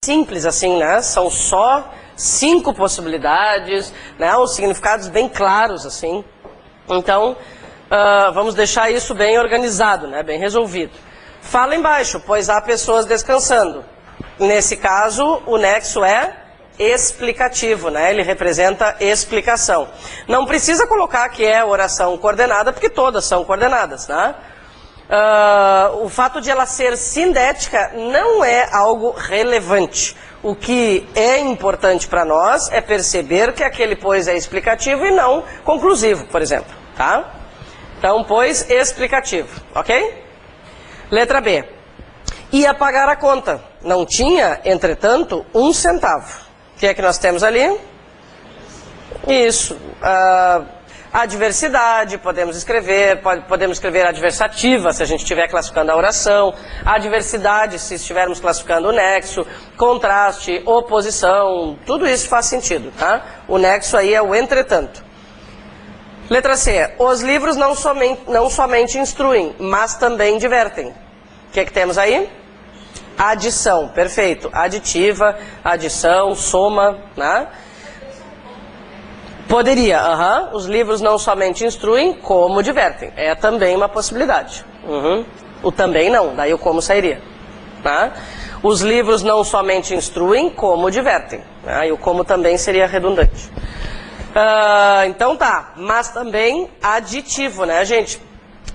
simples assim, né? São só 5 possibilidades, né? Os significados bem claros, assim. Então, vamos deixar isso bem organizado, né? Bem resolvido. Fala embaixo, pois há pessoas descansando. Nesse caso, o nexo é explicativo, né? Ele representa explicação. Não precisa colocar que é oração coordenada, porque todas são coordenadas, né? O fato de ela ser sindética não é algo relevante. O que é importante para nós é perceber que aquele pois é explicativo e não conclusivo, por exemplo, tá? Então, pois explicativo, ok? Letra B. Ia pagar a conta. Não tinha, entretanto, 1 centavo. O que é que nós temos ali? Isso. Adversidade, podemos escrever adversativa, se a gente estiver classificando a oração. Adversidade, se estivermos classificando o nexo. Contraste, oposição, tudo isso faz sentido, tá? O nexo aí é o entretanto. Letra C. Os livros não somente instruem, mas também divertem. O que é que temos aí? Adição, perfeito. Aditiva, adição, soma, né? Poderia, os livros não somente instruem, como divertem. É também uma possibilidade. O também não, daí o como sairia. Tá? Os livros não somente instruem, como divertem. E o como também seria redundante. Então tá, mas também aditivo, né, gente?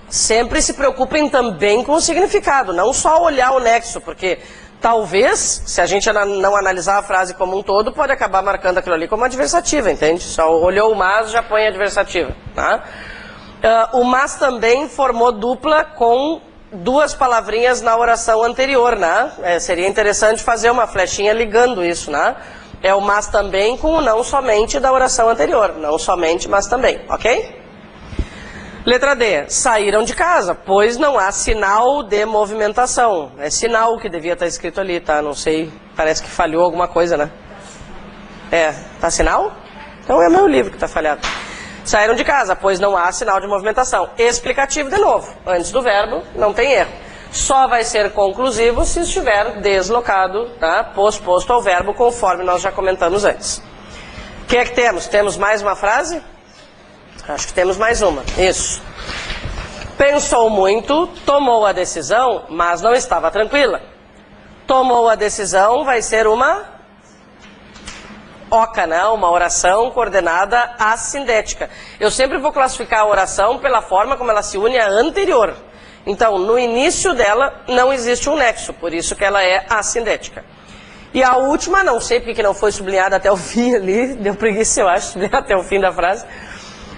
Sempre se preocupem também com o significado, não só olhar o nexo, porque talvez, se a gente não analisar a frase como um todo, pode acabar marcando aquilo ali como adversativa, entende? Só olhou o mas, já põe adversativa, tá? O mas também formou dupla com 2 palavrinhas na oração anterior, né? Seria interessante fazer uma flechinha ligando isso, né? É o mas também com o não somente da oração anterior, não somente, mas também, ok? Letra D. Saíram de casa, pois não há sinal de movimentação. É sinal que devia estar escrito ali, tá? Não sei, parece que falhou alguma coisa, né? Tá sinal? Então é meu livro que está falhado. Saíram de casa, pois não há sinal de movimentação. Explicativo de novo. Antes do verbo, não tem erro. Só vai ser conclusivo se estiver deslocado, tá? Posposto ao verbo, conforme nós já comentamos antes. O que é que temos? Temos mais uma frase? Acho que temos mais uma. Isso. Pensou muito, tomou a decisão, mas não estava tranquila. Tomou a decisão vai ser uma oca, né? Uma oração coordenada assindética. Eu sempre vou classificar a oração pela forma como ela se une à anterior. Então, no início dela não existe um nexo, por isso que ela é assindética. E a última, não sei porque que não foi sublinhada até o fim ali, deu preguiça, eu acho, sublinhar até o fim da frase.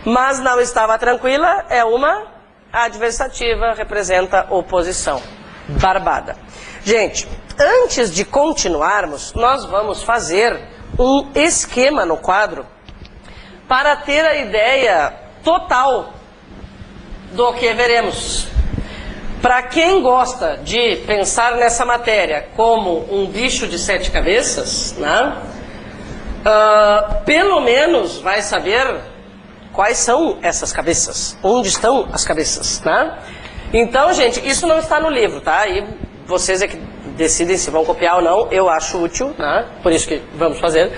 Mas não estava tranquila, é uma adversativa, representa oposição. Barbada. Gente, antes de continuarmos, nós vamos fazer um esquema no quadro para ter a ideia total do que veremos. Para quem gosta de pensar nessa matéria como um bicho de 7 cabeças, né? Pelo menos vai saber quais são essas cabeças, onde estão as cabeças, né? Então, gente, isso não está no livro, tá? E vocês é que decidem se vão copiar ou não, eu acho útil, né? Por isso que vamos fazer.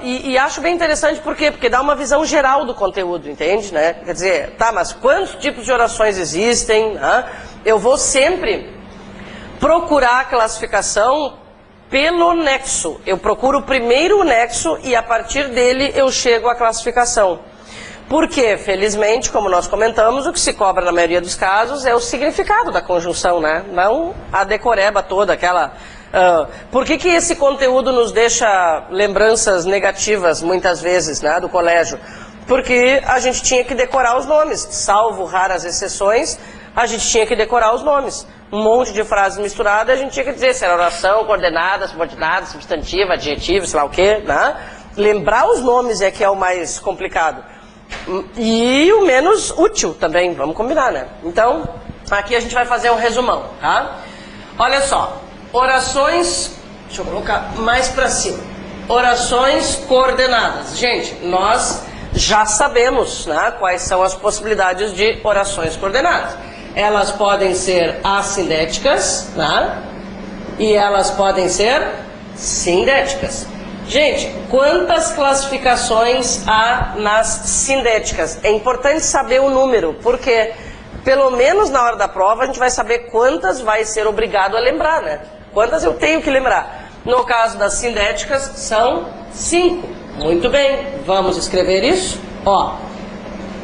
E acho bem interessante, por quê? Porque dá uma visão geral do conteúdo, entende? Né? Quer dizer, tá, mas quantos tipos de orações existem? Né? Eu vou sempre procurar a classificação pelo nexo. Eu procuro primeiro o nexo e a partir dele eu chego à classificação. Porque, felizmente, como nós comentamos, o que se cobra na maioria dos casos é o significado da conjunção, né? Não a decoreba toda, aquela... por que que esse conteúdo nos deixa lembranças negativas, muitas vezes, né, do colégio? Porque a gente tinha que decorar os nomes, salvo raras exceções, a gente tinha que decorar os nomes. Um monte de frases misturadas, a gente tinha que dizer se era oração, coordenada, subordinada, substantiva, adjetivo, sei lá o quê, né? Lembrar os nomes é que é o mais complicado. E o menos útil também, vamos combinar, né? Então, aqui a gente vai fazer um resumão, tá? Olha só, orações, deixa eu colocar mais para cima. Orações coordenadas. Gente, nós já sabemos, né, quais são as possibilidades de orações coordenadas. Elas podem ser assindéticas, né? E elas podem ser sindéticas. Gente, quantas classificações há nas sindéticas? É importante saber o número, porque pelo menos na hora da prova a gente vai saber quantas vai ser obrigado a lembrar, né? Quantas eu tenho que lembrar. No caso das sindéticas, são 5. Muito bem, vamos escrever isso. Ó,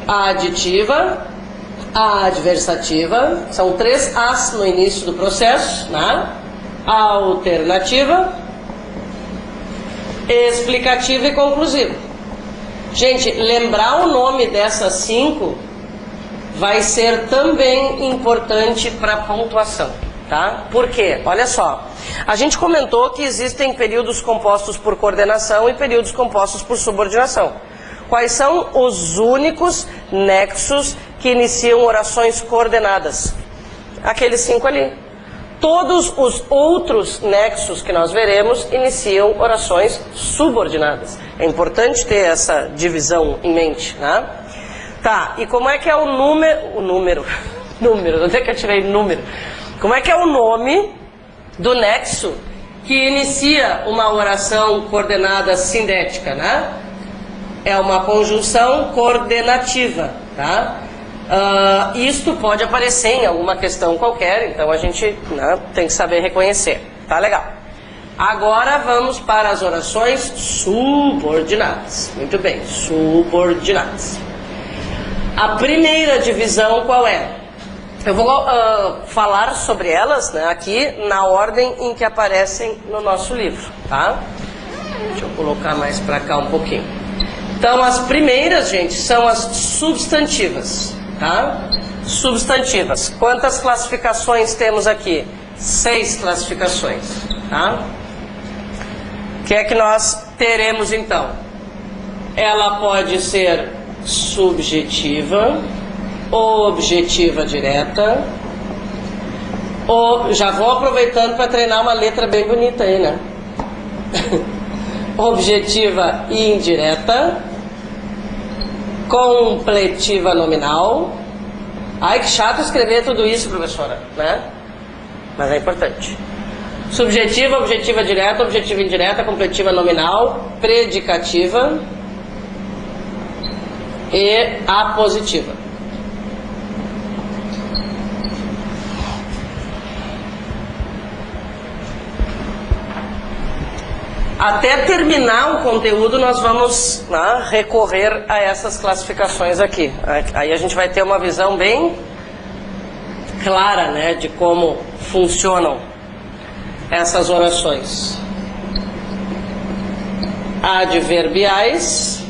a aditiva, a adversativa, são 3 As no início do processo, né? A alternativa, explicativa e conclusiva. Gente, lembrar o nome dessas 5 vai ser também importante para a pontuação, tá? Por quê? Olha só, a gente comentou que existem períodos compostos por coordenação e períodos compostos por subordinação. Quais são os únicos nexos que iniciam orações coordenadas? Aqueles 5 ali. Todos os outros nexos que nós veremos iniciam orações subordinadas. É importante ter essa divisão em mente, né? Tá, e como é que é o número, onde é que eu tirei número? Como é que é o nome do nexo que inicia uma oração coordenada sindética, né? É uma conjunção coordenativa, tá? Isto pode aparecer em alguma questão qualquer, então a gente, né, tem que saber reconhecer, tá legal? Agora vamos para as orações subordinadas. Muito bem, subordinadas. A primeira divisão qual é? Eu vou falar sobre elas, né, aqui na ordem em que aparecem no nosso livro, tá? Deixa eu colocar mais para cá um pouquinho. Então as primeiras, gente, são as substantivas, tá? Substantivas. Quantas classificações temos aqui? 6 classificações, tá? O que é que nós teremos então? Ela pode ser subjetiva, objetiva direta, ou já vou aproveitando para treinar uma letra bem bonita aí, né? Objetiva e indireta, completiva nominal. Ai, que chato escrever tudo isso, professora, né? Mas é importante. Subjetiva, objetiva direta, objetiva indireta, completiva nominal, predicativa e apositiva. Até terminar o conteúdo, nós vamos, né, recorrer a essas classificações aqui. Aí a gente vai ter uma visão bem clara, né, de como funcionam essas orações. Adverbiais.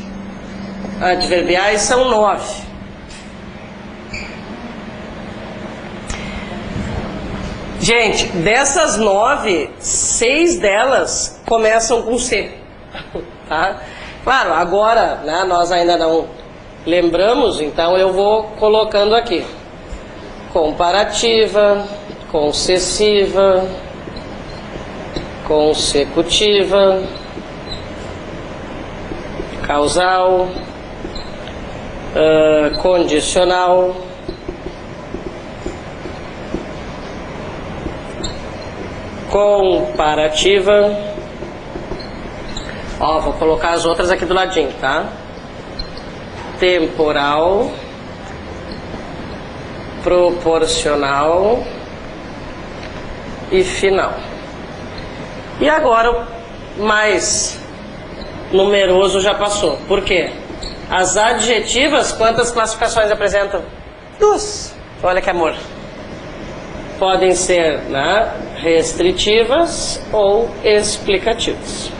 Adverbiais são 9. Gente, dessas 9, 6 delas começam com C, tá? Claro, agora, né, nós ainda não lembramos, então eu vou colocando aqui. Comparativa, concessiva, consecutiva, causal, condicional, comparativa. Ó, vou colocar as outras aqui do ladinho, tá? Temporal, proporcional e final. E agora o mais numeroso já passou. Por quê? As adjetivas, quantas classificações apresentam? 2. Olha que amor. Podem ser, né, restritivas ou explicativas.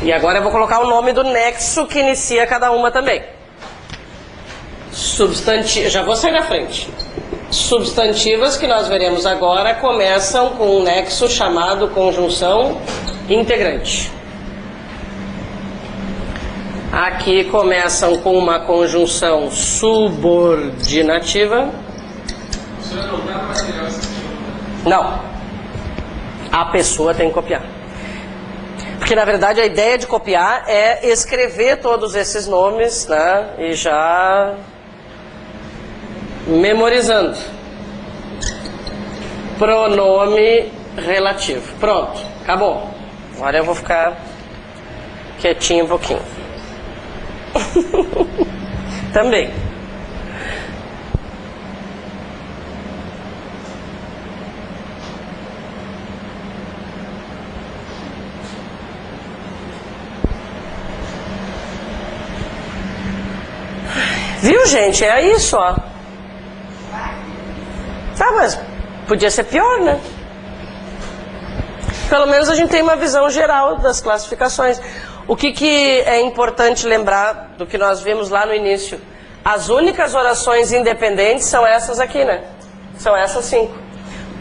E agora eu vou colocar o nome do nexo que inicia cada uma também. Já vou sair da frente. Substantivas, que nós veremos agora, começam com um nexo chamado conjunção integrante. Aqui começam com uma conjunção subordinativa. Não. A pessoa tem que copiar. Porque, na verdade, a ideia de copiar é escrever todos esses nomes, né, e já memorizando. pronome relativo. Pronto, acabou. Agora eu vou ficar quietinho um pouquinho. Também. Viu, gente? É isso, ó. Tá, mas podia ser pior, né? Pelo menos a gente tem uma visão geral das classificações. O que é importante lembrar do que nós vimos lá no início? As únicas orações independentes são essas aqui, né? São essas 5.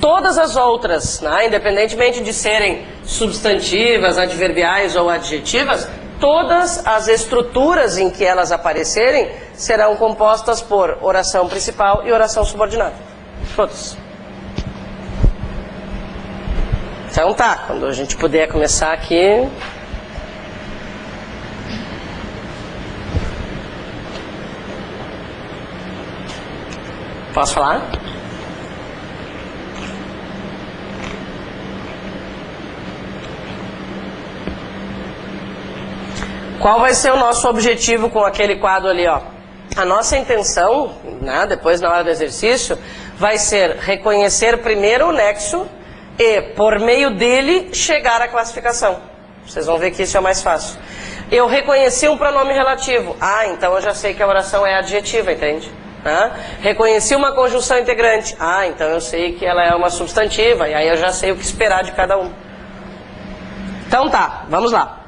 Todas as outras, né, independentemente de serem substantivas, adverbiais ou adjetivas, todas as estruturas em que elas aparecerem serão compostas por oração principal e oração subordinada. Todas. Então tá, quando a gente puder começar aqui... Posso falar? Qual vai ser o nosso objetivo com aquele quadro ali, ó? A nossa intenção, né, depois na hora do exercício, vai ser reconhecer primeiro o nexo e, por meio dele, chegar à classificação. Vocês vão ver que isso é o mais fácil. Eu reconheci um pronome relativo. Ah, então eu já sei que a oração é adjetiva, entende? Reconheci uma conjunção integrante. Ah, então eu sei que ela é uma substantiva. E aí eu já sei o que esperar de cada um. Então tá, vamos lá.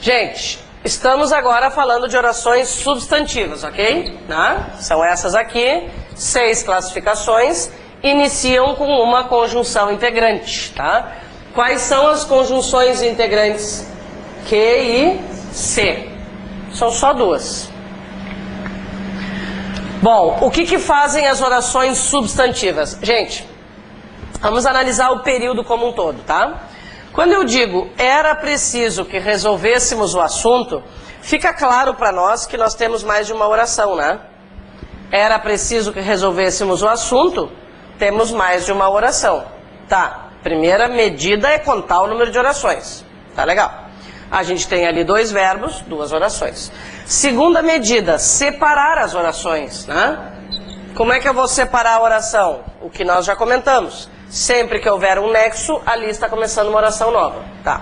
Gente, estamos agora falando de orações substantivas, ok? São essas aqui, 6 classificações, iniciam com uma conjunção integrante, tá? Quais são as conjunções integrantes? Q e C. São só 2. Bom, o que fazem as orações substantivas? Gente, vamos analisar o período como um todo, tá? Quando eu digo era preciso que resolvêssemos o assunto, fica claro para nós que nós temos mais de uma oração, né? Era preciso que resolvêssemos o assunto, temos mais de uma oração. Tá, primeira medida é contar o número de orações. Tá legal. A gente tem ali 2 verbos, 2 orações. Segunda medida, separar as orações, né? Como é que eu vou separar a oração? O que nós já comentamos. Sempre que houver um nexo, ali está começando uma oração nova. Tá.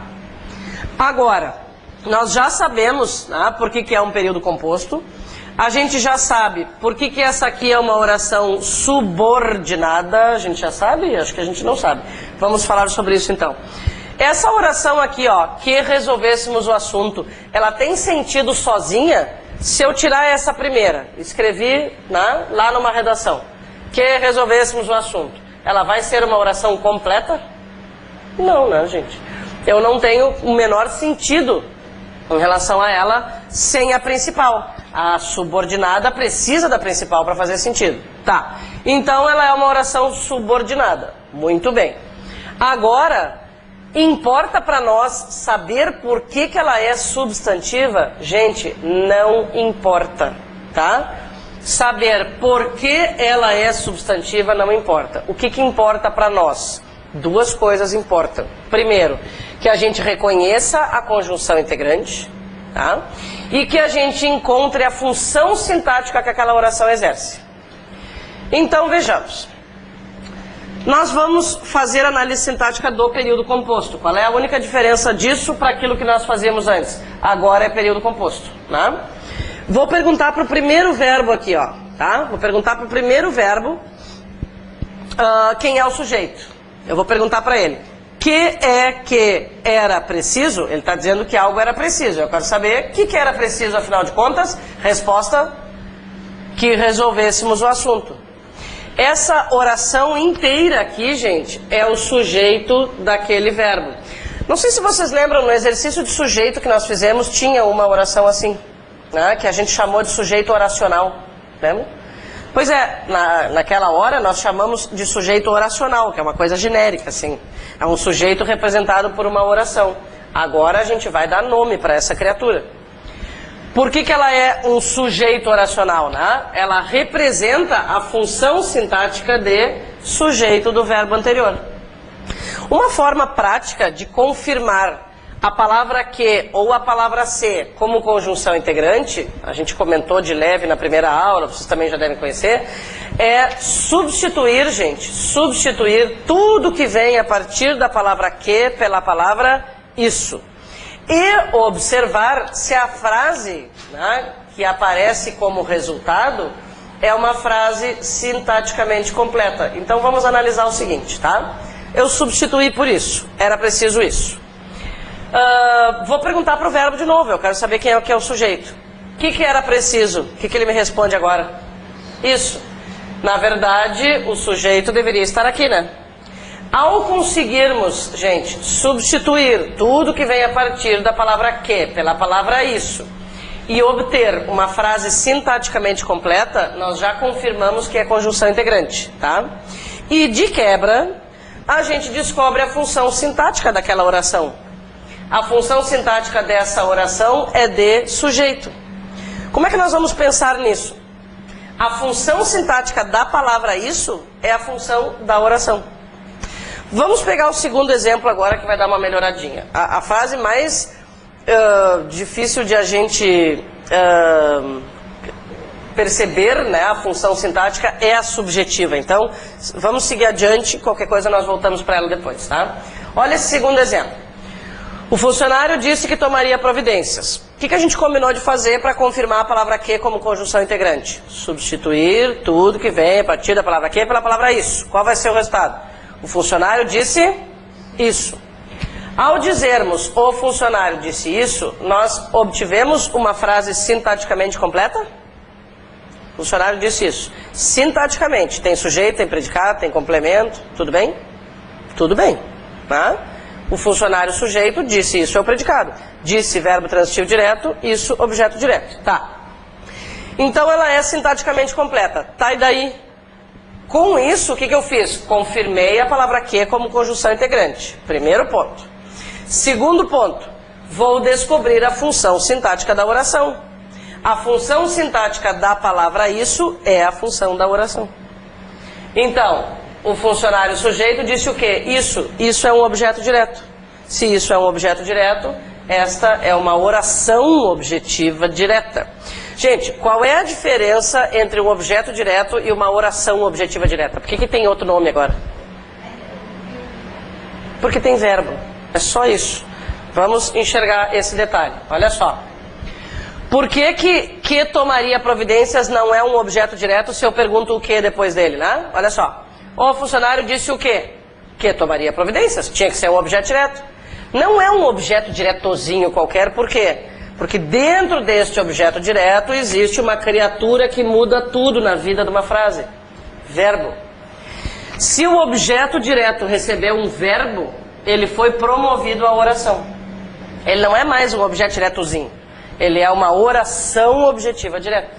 Agora, nós já sabemos, né, por que é um período composto. A gente já sabe por que essa aqui é uma oração subordinada. A gente já sabe? Acho que a gente não sabe. Vamos falar sobre isso então. Essa oração aqui, ó, que resolvêssemos o assunto, ela tem sentido sozinha se eu tirar essa primeira. Escrevi, né, lá numa redação. Que resolvêssemos o assunto. Ela vai ser uma oração completa? Não, né, gente? Eu não tenho o menor sentido em relação a ela sem a principal. A subordinada precisa da principal para fazer sentido. Tá. Então ela é uma oração subordinada. Muito bem. Agora, importa para nós saber por que ela é substantiva? Gente, não importa, tá? Saber por que ela é substantiva não importa. O que importa para nós? 2 coisas importam. Primeiro, que a gente reconheça a conjunção integrante, tá? E que a gente encontre a função sintática que aquela oração exerce. Então, vejamos. Nós vamos fazer a análise sintática do período composto. Qual é a única diferença disso para aquilo que nós fazíamos antes? Agora é período composto, né? Vou perguntar para o primeiro verbo aqui, ó, tá? Vou perguntar para o primeiro verbo quem é o sujeito. Eu vou perguntar para ele. Que era preciso? Ele está dizendo que algo era preciso. Eu quero saber o que era preciso, afinal de contas. Resposta, que resolvêssemos o assunto. Essa oração inteira aqui, gente, é o sujeito daquele verbo. Não sei se vocês lembram, no exercício de sujeito que nós fizemos, tinha uma oração assim, né, que a gente chamou de sujeito oracional. Lembra? Pois é, naquela hora nós chamamos de sujeito oracional, que é uma coisa genérica, assim. É um sujeito representado por uma oração. Agora a gente vai dar nome para essa criatura. Por que ela é um sujeito oracional, né? Ela representa a função sintática de sujeito do verbo anterior. Uma forma prática de confirmar a palavra que ou a palavra se como conjunção integrante, a gente comentou de leve na primeira aula, vocês também já devem conhecer, é substituir, gente, substituir tudo que vem a partir da palavra que pela palavra isso. E observar se a frase, né, que aparece como resultado é uma frase sintaticamente completa. Então vamos analisar o seguinte, tá? Eu substituí por isso, era preciso isso. Vou perguntar para o verbo de novo, eu quero saber quem é o sujeito. O que era preciso? O que ele me responde agora? Isso. Na verdade, o sujeito deveria estar aqui, né? Ao conseguirmos, gente, substituir tudo que vem a partir da palavra que pela palavra isso e obter uma frase sintaticamente completa, nós já confirmamos que é conjunção integrante, tá? E de quebra, a gente descobre a função sintática daquela oração. A função sintática dessa oração é de sujeito. Como é que nós vamos pensar nisso? A função sintática da palavra isso é a função da oração. Vamos pegar o segundo exemplo agora que vai dar uma melhoradinha. A frase mais difícil de a gente perceber, né, a função sintática é a subjetiva. Então, vamos seguir adiante, qualquer coisa nós voltamos para ela depois, tá? Olha esse segundo exemplo. O funcionário disse que tomaria providências. O que a gente combinou de fazer para confirmar a palavra que como conjunção integrante? Substituir tudo que vem a partir da palavra que pela palavra isso. Qual vai ser o resultado? O funcionário disse isso. Ao dizermos o funcionário disse isso, nós obtivemos uma frase sintaticamente completa? O funcionário disse isso. Sintaticamente. Tem sujeito, tem predicado, tem complemento. Tudo bem? Tudo bem. Tá? O funcionário sujeito disse isso é o predicado. Disse verbo transitivo direto, isso objeto direto. Tá. Então ela é sintaticamente completa. Tá, e daí? Com isso, o que eu fiz? Confirmei a palavra que como conjunção integrante. Primeiro ponto. Segundo ponto. Vou descobrir a função sintática da oração. A função sintática da palavra isso é a função da oração. Então, o funcionário sujeito disse o quê? Isso. Isso é um objeto direto. Se isso é um objeto direto, esta é uma oração objetiva direta. Gente, qual é a diferença entre um objeto direto e uma oração objetiva direta? Por que tem outro nome agora? Porque tem verbo. É só isso. Vamos enxergar esse detalhe. Olha só. Por que tomaria providências não é um objeto direto se eu pergunto o que depois dele, né? Olha só. O funcionário disse o quê? Que tomaria providências. Tinha que ser um objeto direto. Não é um objeto diretozinho qualquer, por quê? Porque dentro deste objeto direto existe uma criatura que muda tudo na vida de uma frase. Verbo. Se o objeto direto recebeu um verbo, ele foi promovido à oração. Ele não é mais um objeto diretozinho. Ele é uma oração objetiva direta.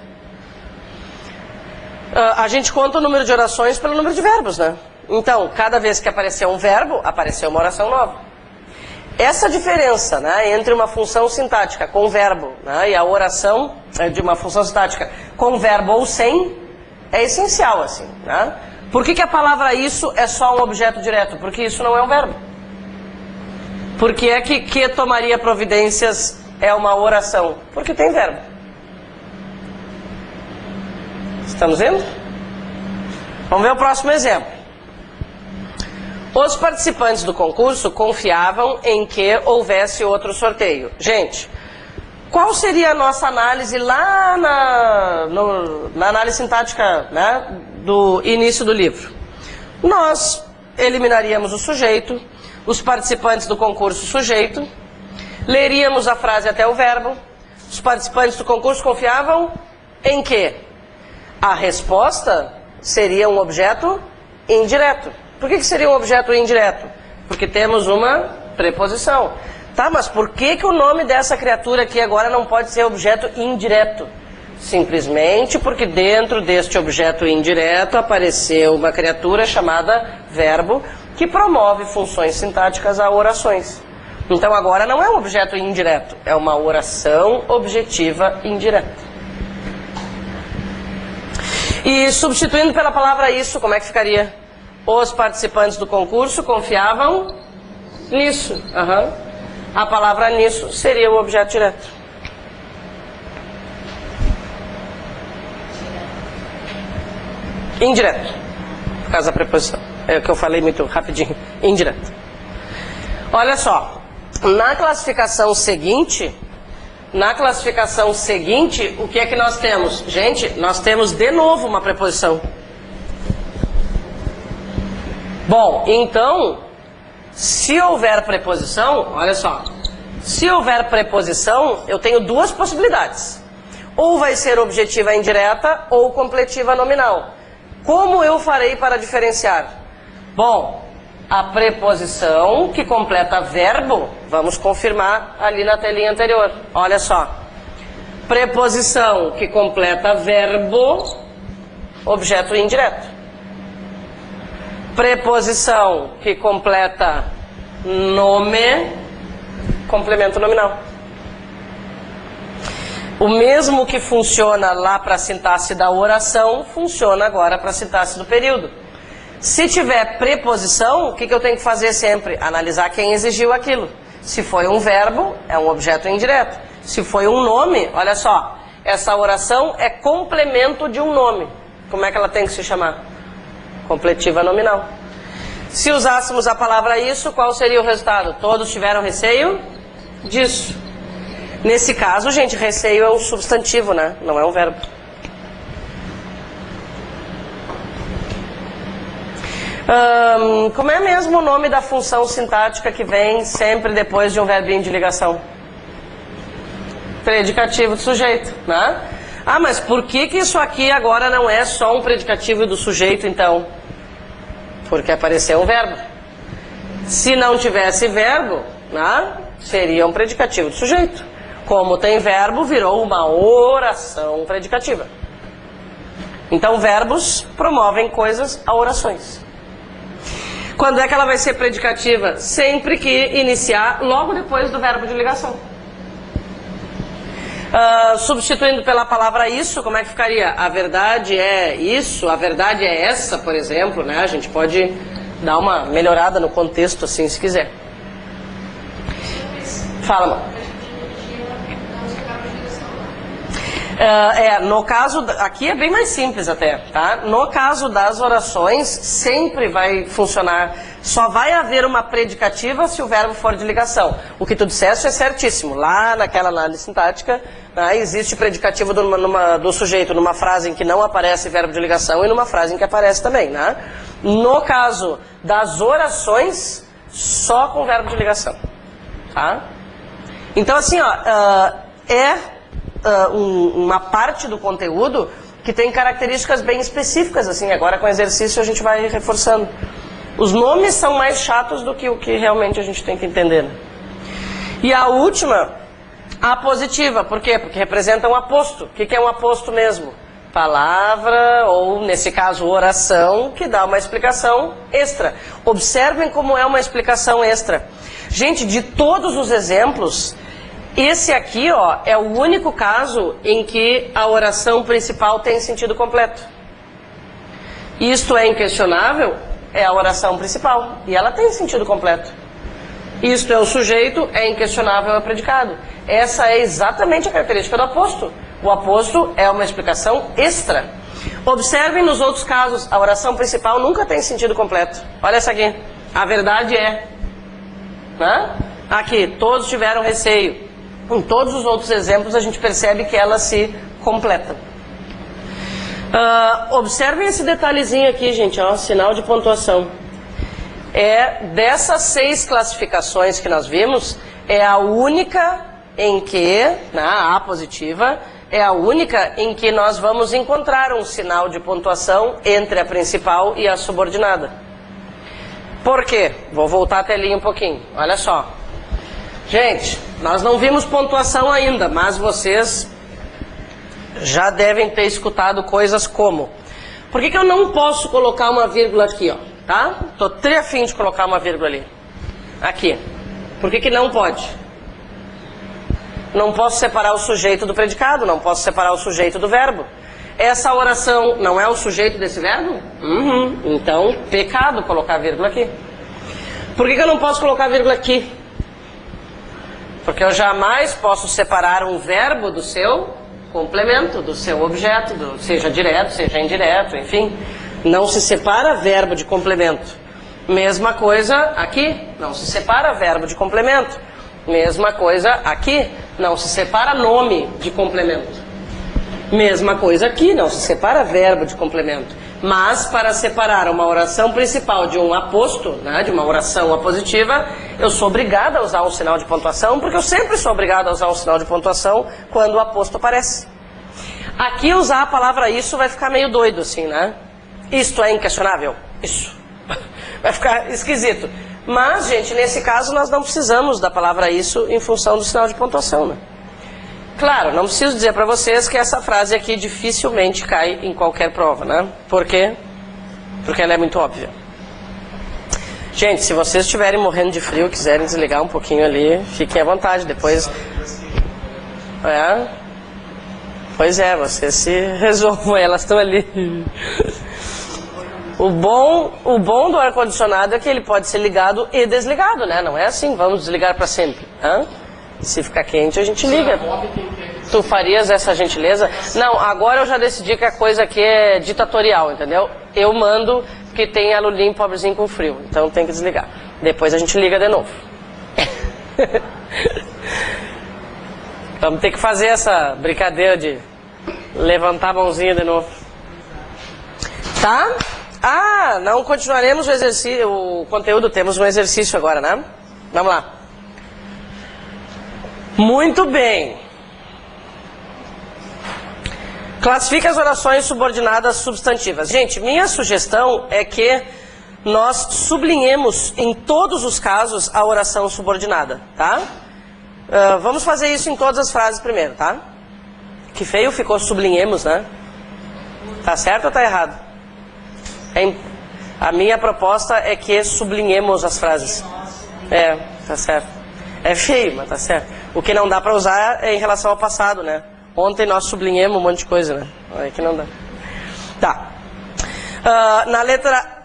A gente conta o número de orações pelo número de verbos, né? Então, cada vez que apareceu um verbo, apareceu uma oração nova. Essa diferença, né, entre uma função sintática com verbo, né, e a oração de uma função sintática com verbo ou sem é essencial, assim, né? Por que a palavra isso é só um objeto direto? Porque isso não é um verbo. Por que é que tomaria providências é uma oração? Porque tem verbo. Estamos vendo? Vamos ver o próximo exemplo. Os participantes do concurso confiavam em que houvesse outro sorteio. Gente, qual seria a nossa análise lá na análise sintática, né, do início do livro? Nós eliminaríamos o sujeito, os participantes do concurso sujeito, leríamos a frase até o verbo. Os participantes do concurso confiavam em que? A resposta seria um objeto indireto. Por que seria um objeto indireto? Porque temos uma preposição. Tá, mas por que o nome dessa criatura aqui agora não pode ser objeto indireto? Simplesmente porque dentro deste objeto indireto apareceu uma criatura chamada verbo que promove funções sintáticas a orações. Então agora não é um objeto indireto, é uma oração objetiva indireta. E substituindo pela palavra isso, como é que ficaria? Os participantes do concurso confiavam nisso. Uhum. A palavra nisso seria o objeto direto. Indireto. Por causa da preposição. É o que eu falei muito rapidinho. Indireto. Olha só. Na classificação seguinte, o que é que nós temos? Gente, nós temos de novo uma preposição. Bom, então, se houver preposição, olha só. Se houver preposição, eu tenho duas possibilidades. Ou vai ser objetiva indireta ou completiva nominal. Como eu farei para diferenciar? Bom, a preposição que completa verbo, vamos confirmar ali na telinha anterior. Olha só. Preposição que completa verbo, objeto indireto. Preposição que completa nome, complemento nominal. O mesmo que funciona lá para a sintaxe da oração, funciona agora para a sintaxe do período. Se tiver preposição, o que eu tenho que fazer sempre? Analisar quem exigiu aquilo. Se foi um verbo, é um objeto indireto. Se foi um nome, olha só, essa oração é complemento de um nome. Como é que ela tem que se chamar? Completiva nominal. Se usássemos a palavra isso, qual seria o resultado? Todos tiveram receio disso. Nesse caso, gente, receio é um substantivo, né? Não é um verbo. Como é mesmo o nome da função sintática que vem sempre depois de um verbinho de ligação? Predicativo do sujeito, né? Ah, mas por que isso aqui agora não é só um predicativo do sujeito, então? Porque apareceu um verbo. Se não tivesse verbo, né, seria um predicativo do sujeito. Como tem verbo, virou uma oração predicativa. Então, verbos promovem coisas a orações. Quando é que ela vai ser predicativa? Sempre que iniciar logo depois do verbo de ligação. Substituindo pela palavra isso, como é que ficaria? A verdade é isso, a verdade é essa, por exemplo, né? A gente pode dar uma melhorada no contexto assim, se quiser. Fala, mano. No caso, aqui é bem mais simples até, tá? No caso das orações, sempre vai funcionar, só vai haver uma predicativa se o verbo for de ligação. O que tu disseste é certíssimo. Lá naquela análise sintática, né, existe predicativo do sujeito numa frase em que não aparece verbo de ligação e numa frase em que aparece também, né? No caso das orações, só com verbo de ligação, tá? Então assim, ó, uma parte do conteúdo que tem características bem específicas, assim, agora com exercício a gente vai reforçando. Os nomes são mais chatos do que o que realmente a gente tem que entender, né? E a última, a positiva, por quê? Porque representa um aposto. O que é um aposto mesmo? Palavra, ou nesse caso oração, que dá uma explicação extra. Observem como é uma explicação extra. Gente, de todos os exemplos, esse aqui, ó, é o único caso em que a oração principal tem sentido completo. Isto é inquestionável, é a oração principal, e ela tem sentido completo. Isto é o sujeito, é inquestionável, é o predicado. Essa é exatamente a característica do aposto. O aposto é uma explicação extra. Observem nos outros casos, a oração principal nunca tem sentido completo. Olha essa aqui, a verdade é, né? Aqui, todos tiveram receio. Em todos os outros exemplos a gente percebe que elas se completam. Observem esse detalhezinho aqui, gente, ó, sinal de pontuação. Dessas 6 classificações que nós vimos, é a única em que, na A positiva, é a única em que nós vamos encontrar um sinal de pontuação entre a principal e a subordinada. Por quê? Vou voltar a telinha um pouquinho, olha só. Gente, nós não vimos pontuação ainda, mas vocês já devem ter escutado coisas como: por que eu não posso colocar uma vírgula aqui, ó, tá? Tô afim de colocar uma vírgula ali. Aqui. Por que não pode? Não posso separar o sujeito do predicado, não posso separar o sujeito do verbo. Essa oração não é o sujeito desse verbo? Então, pecado colocar vírgula aqui. Por que eu não posso colocar vírgula aqui? Porque eu jamais posso separar um verbo do seu complemento, do seu objeto, seja direto, seja indireto, enfim. Não se separa verbo de complemento. Mesma coisa aqui, não se separa verbo de complemento. Mesma coisa aqui, não se separa nome de complemento. Mesma coisa aqui, não se separa verbo de complemento. Mas para separar uma oração principal de um aposto, né, de uma oração apositiva, eu sou obrigada a usar um sinal de pontuação, porque eu sempre sou obrigada a usar um sinal de pontuação quando o aposto aparece. Aqui usar a palavra isso vai ficar meio doido assim, né? Isto é inquestionável? Isso. Vai ficar esquisito. Mas, gente, nesse caso nós não precisamos da palavra isso em função do sinal de pontuação, né? Claro, não preciso dizer para vocês que essa frase aqui dificilmente cai em qualquer prova, né? Por quê? Porque ela é muito óbvia. Gente, se vocês estiverem morrendo de frio, quiserem desligar um pouquinho ali, fiquem à vontade, depois... Pois é, vocês se resolvam, elas estão ali. O bom do ar-condicionado é que ele pode ser ligado e desligado, né? Não é assim, vamos desligar para sempre. Se ficar quente, a gente liga. Tu farias essa gentileza? Não, agora eu já decidi que a coisa aqui é ditatorial, entendeu? Eu mando que tem alulim pobrezinho com frio, então tem que desligar. Depois a gente liga de novo. Vamos ter que fazer essa brincadeira de levantar a mãozinha de novo. Tá? Não continuaremos o exercício, o conteúdo, temos um exercício agora, né? Vamos lá. Muito bem. Classifica as orações subordinadas substantivas. Gente, minha sugestão é que nós sublinhemos em todos os casos a oração subordinada, tá? Vamos fazer isso em todas as frases primeiro, tá? Que feio ficou sublinhemos, né? Tá certo ou tá errado? A minha proposta é que sublinhemos as frases. Tá certo. É feio, mas tá certo. O que não dá pra usar é em relação ao passado, né? Ontem nós sublinhemos um monte de coisa, né? Aí que não dá. Tá. Na letra...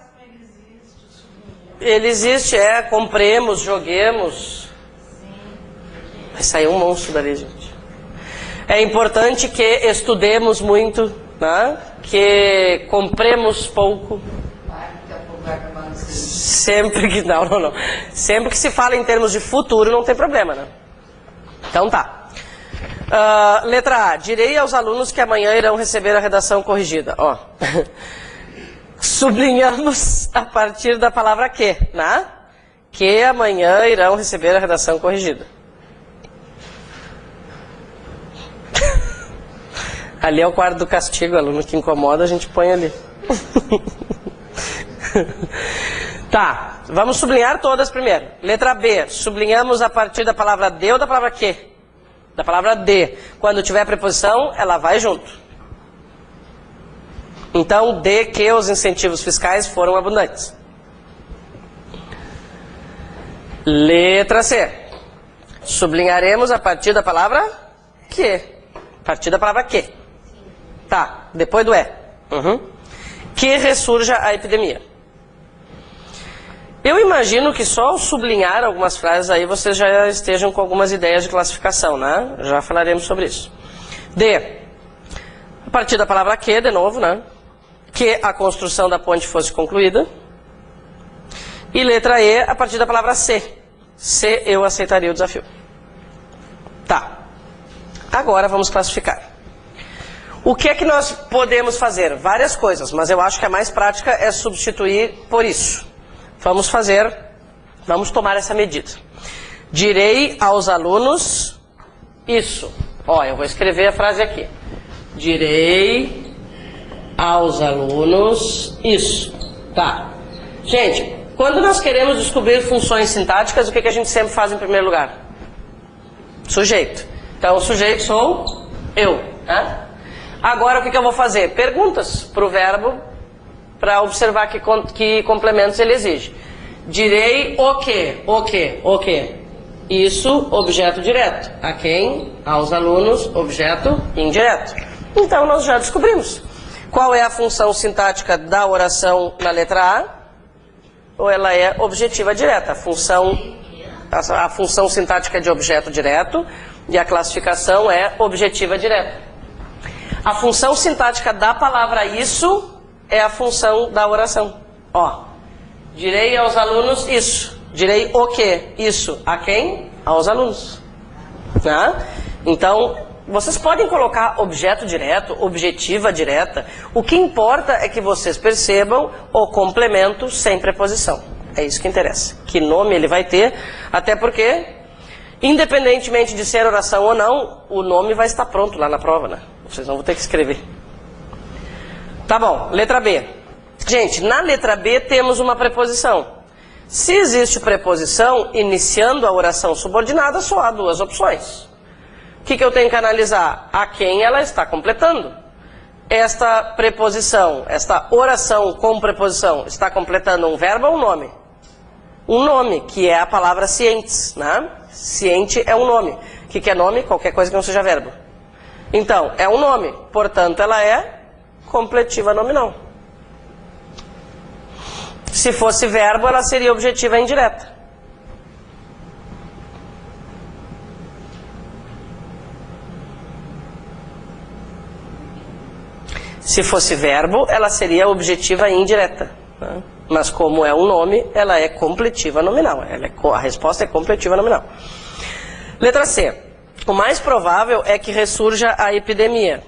Ele existe, compremos, joguemos. Vai sair um monstro dali, gente. É importante que estudemos muito, né? Que compremos pouco. Sempre que... Não. Sempre que se fala em termos de futuro, não tem problema, né? Então tá. Letra A. Direi aos alunos que amanhã irão receber a redação corrigida. Sublinhamos a partir da palavra que, né? Que amanhã irão receber a redação corrigida. Ali é o quadro do castigo, aluno que incomoda, a gente põe ali. Tá, vamos sublinhar todas primeiro. Letra B, sublinhamos a partir da palavra de ou da palavra que? Da palavra de. Quando tiver preposição, ela vai junto. Então, de que os incentivos fiscais foram abundantes. Letra C, sublinharemos a partir da palavra que. A partir da palavra que. Tá, depois do que ressurja a epidemia. Eu imagino que só ao sublinhar algumas frases aí vocês já estejam com algumas ideias de classificação, né? Já falaremos sobre isso. D. A partir da palavra que, de novo, né? Que a construção da ponte fosse concluída. E letra E, a partir da palavra se. Se eu aceitaria o desafio. Tá. Agora vamos classificar. O que é que nós podemos fazer? Várias coisas, mas eu acho que a mais prática é substituir por isso. Vamos tomar essa medida. Direi aos alunos isso. Eu vou escrever a frase aqui. Direi aos alunos isso. Tá. Gente, quando nós queremos descobrir funções sintáticas, o que a gente sempre faz em primeiro lugar? Sujeito. Então, o sujeito sou eu, né? Agora, o que eu vou fazer? Perguntas para o verbo, para observar que complementos ele exige. Direi o que. Isso, objeto direto. A quem? Aos alunos, objeto indireto. Então nós já descobrimos. Qual é a função sintática da oração na letra A? Ou ela é objetiva direta? A função sintática é de objeto direto e a classificação é objetiva direta. A função sintática da palavra isso é a função da oração. Ó, direi aos alunos isso. Direi o quê? Isso. A quem? Aos alunos. Tá? Então, vocês podem colocar objeto direto, objetiva direta. O que importa é que vocês percebam o complemento sem preposição. É isso que interessa. Que nome ele vai ter, até porque, independentemente de ser oração ou não, o nome vai estar pronto lá na prova, né? Vocês não vão ter que escrever. Tá bom, letra B. Gente, na letra B temos uma preposição. Se existe preposição iniciando a oração subordinada, só há duas opções. O que eu tenho que analisar? A quem ela está completando. Esta preposição, esta oração com preposição, está completando um verbo ou um nome? Um nome, que é a palavra cientes, né? Ciente é um nome. O que é nome? Qualquer coisa que não seja verbo. Então, é um nome, portanto ela é completiva nominal. Se fosse verbo, ela seria objetiva indireta. Se fosse verbo, ela seria objetiva indireta. Né? Mas como é um nome, ela é completiva nominal. A resposta é completiva nominal. Letra C. O mais provável é que ressurja a epidemia.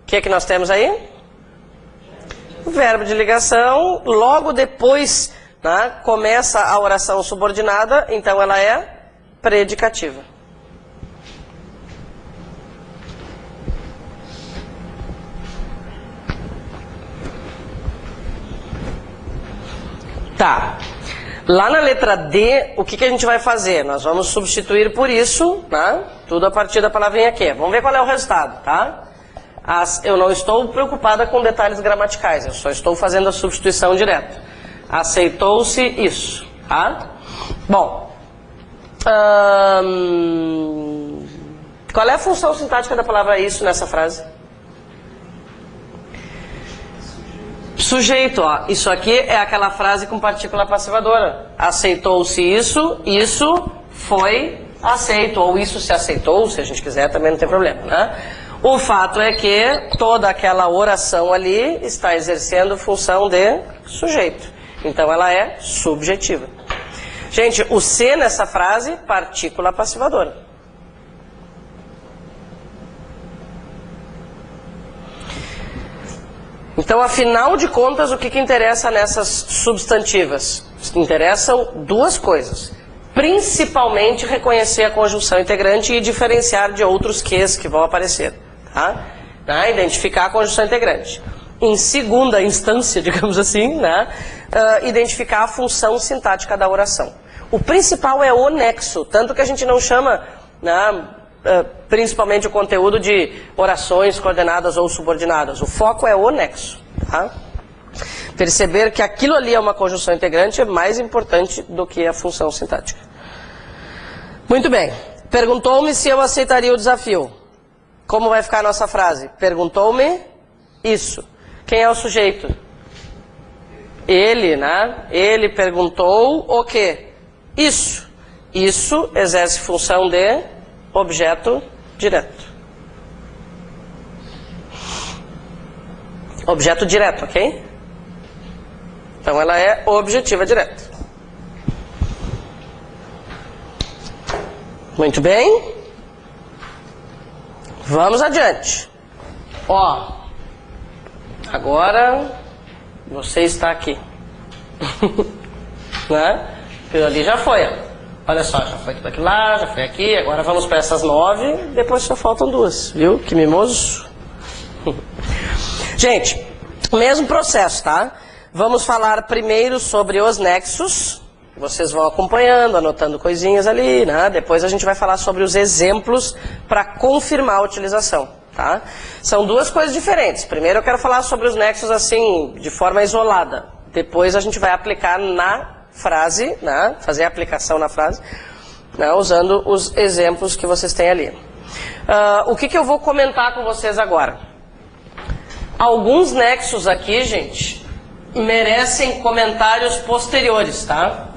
O que é que nós temos aí? Verbo de ligação, logo depois, né, começa a oração subordinada, então ela é predicativa. Tá. Lá na letra D, o que a gente vai fazer? Nós vamos substituir por isso, né? Tudo a partir da palavrinha Q. Vamos ver qual é o resultado, tá? Eu não estou preocupada com detalhes gramaticais, eu só estou fazendo a substituição direta. Aceitou-se isso, tá? Bom, qual é a função sintática da palavra isso nessa frase? Sujeito, ó. Isso aqui é aquela frase com partícula passivadora. Aceitou-se isso, isso foi aceito, ou isso se aceitou, se a gente quiser, também não tem problema, né? O fato é que toda aquela oração ali está exercendo função de sujeito. Então ela é subjetiva. Gente, o C nessa frase, partícula passivadora. Então, afinal de contas, o que interessa nessas substantivas? Interessam duas coisas. Principalmente reconhecer a conjunção integrante e diferenciar de outros Qs que vão aparecer. Tá? Identificar a conjunção integrante. Em segunda instância, digamos assim, né? Identificar a função sintática da oração. O principal é o nexo, tanto que a gente não chama, né, principalmente o conteúdo de orações coordenadas ou subordinadas. O foco é o nexo. Tá? Perceber que aquilo ali é uma conjunção integrante é mais importante do que a função sintática. Muito bem. Perguntou-me se eu aceitaria o desafio. Como vai ficar a nossa frase? Perguntou-me isso. Quem é o sujeito? Ele, né? Ele perguntou o quê? Isso. Isso exerce função de objeto direto. Objeto direto, ok? Então ela é objetiva direta. Muito bem. Vamos adiante. Ó, agora você está aqui. Né? Aquilo ali já foi, ó. Olha só, já foi tudo aqui lá, já foi aqui. Agora vamos para essas 9, depois só faltam 2, viu? Que mimoso. Gente, mesmo processo, tá? Vamos falar primeiro sobre os nexos. Vocês vão acompanhando, anotando coisinhas ali, né? Depois a gente vai falar sobre os exemplos para confirmar a utilização, tá? São duas coisas diferentes. Primeiro eu quero falar sobre os nexos assim, de forma isolada. Depois a gente vai aplicar na frase, né? Fazer a aplicação na frase, né? Usando os exemplos que vocês têm ali. O que eu vou comentar com vocês agora? Alguns nexos aqui, gente, merecem comentários posteriores, tá?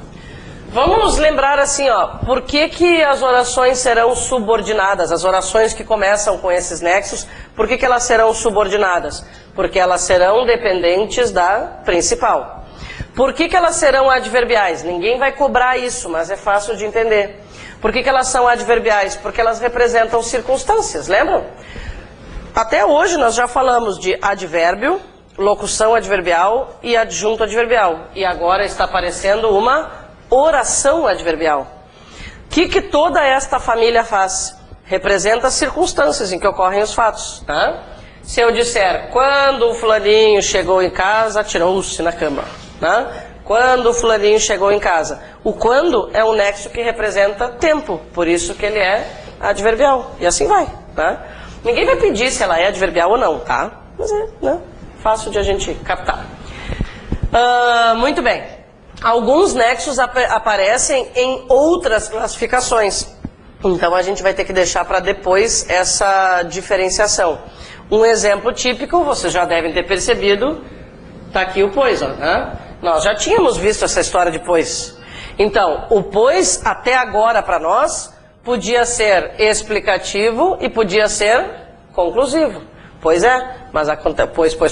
Vamos lembrar assim, ó, por que as orações serão subordinadas? As orações que começam com esses nexos, por que elas serão subordinadas? Porque elas serão dependentes da principal. Por que elas serão adverbiais? Ninguém vai cobrar isso, mas é fácil de entender. Por que elas são adverbiais? Porque elas representam circunstâncias, lembram? Até hoje nós já falamos de advérbio, locução adverbial e adjunto adverbial. E agora está aparecendo uma oração adverbial. O que toda esta família faz? Representa as circunstâncias em que ocorrem os fatos, tá? Se eu disser, quando o fulaninho chegou em casa, atirou-se na cama, tá? Quando o fulaninho chegou em casa. O quando é um nexo que representa tempo, por isso que ele é adverbial. E assim vai, tá? Ninguém vai pedir se ela é adverbial ou não, tá? Mas é, né? Fácil de a gente captar. Muito bem. Alguns nexos aparecem em outras classificações. Então a gente vai ter que deixar para depois essa diferenciação. Um exemplo típico, vocês já devem ter percebido, está aqui o pois, ó, né? Nós já tínhamos visto essa história de pois. Então, o pois até agora para nós podia ser explicativo e podia ser conclusivo. Pois é, mas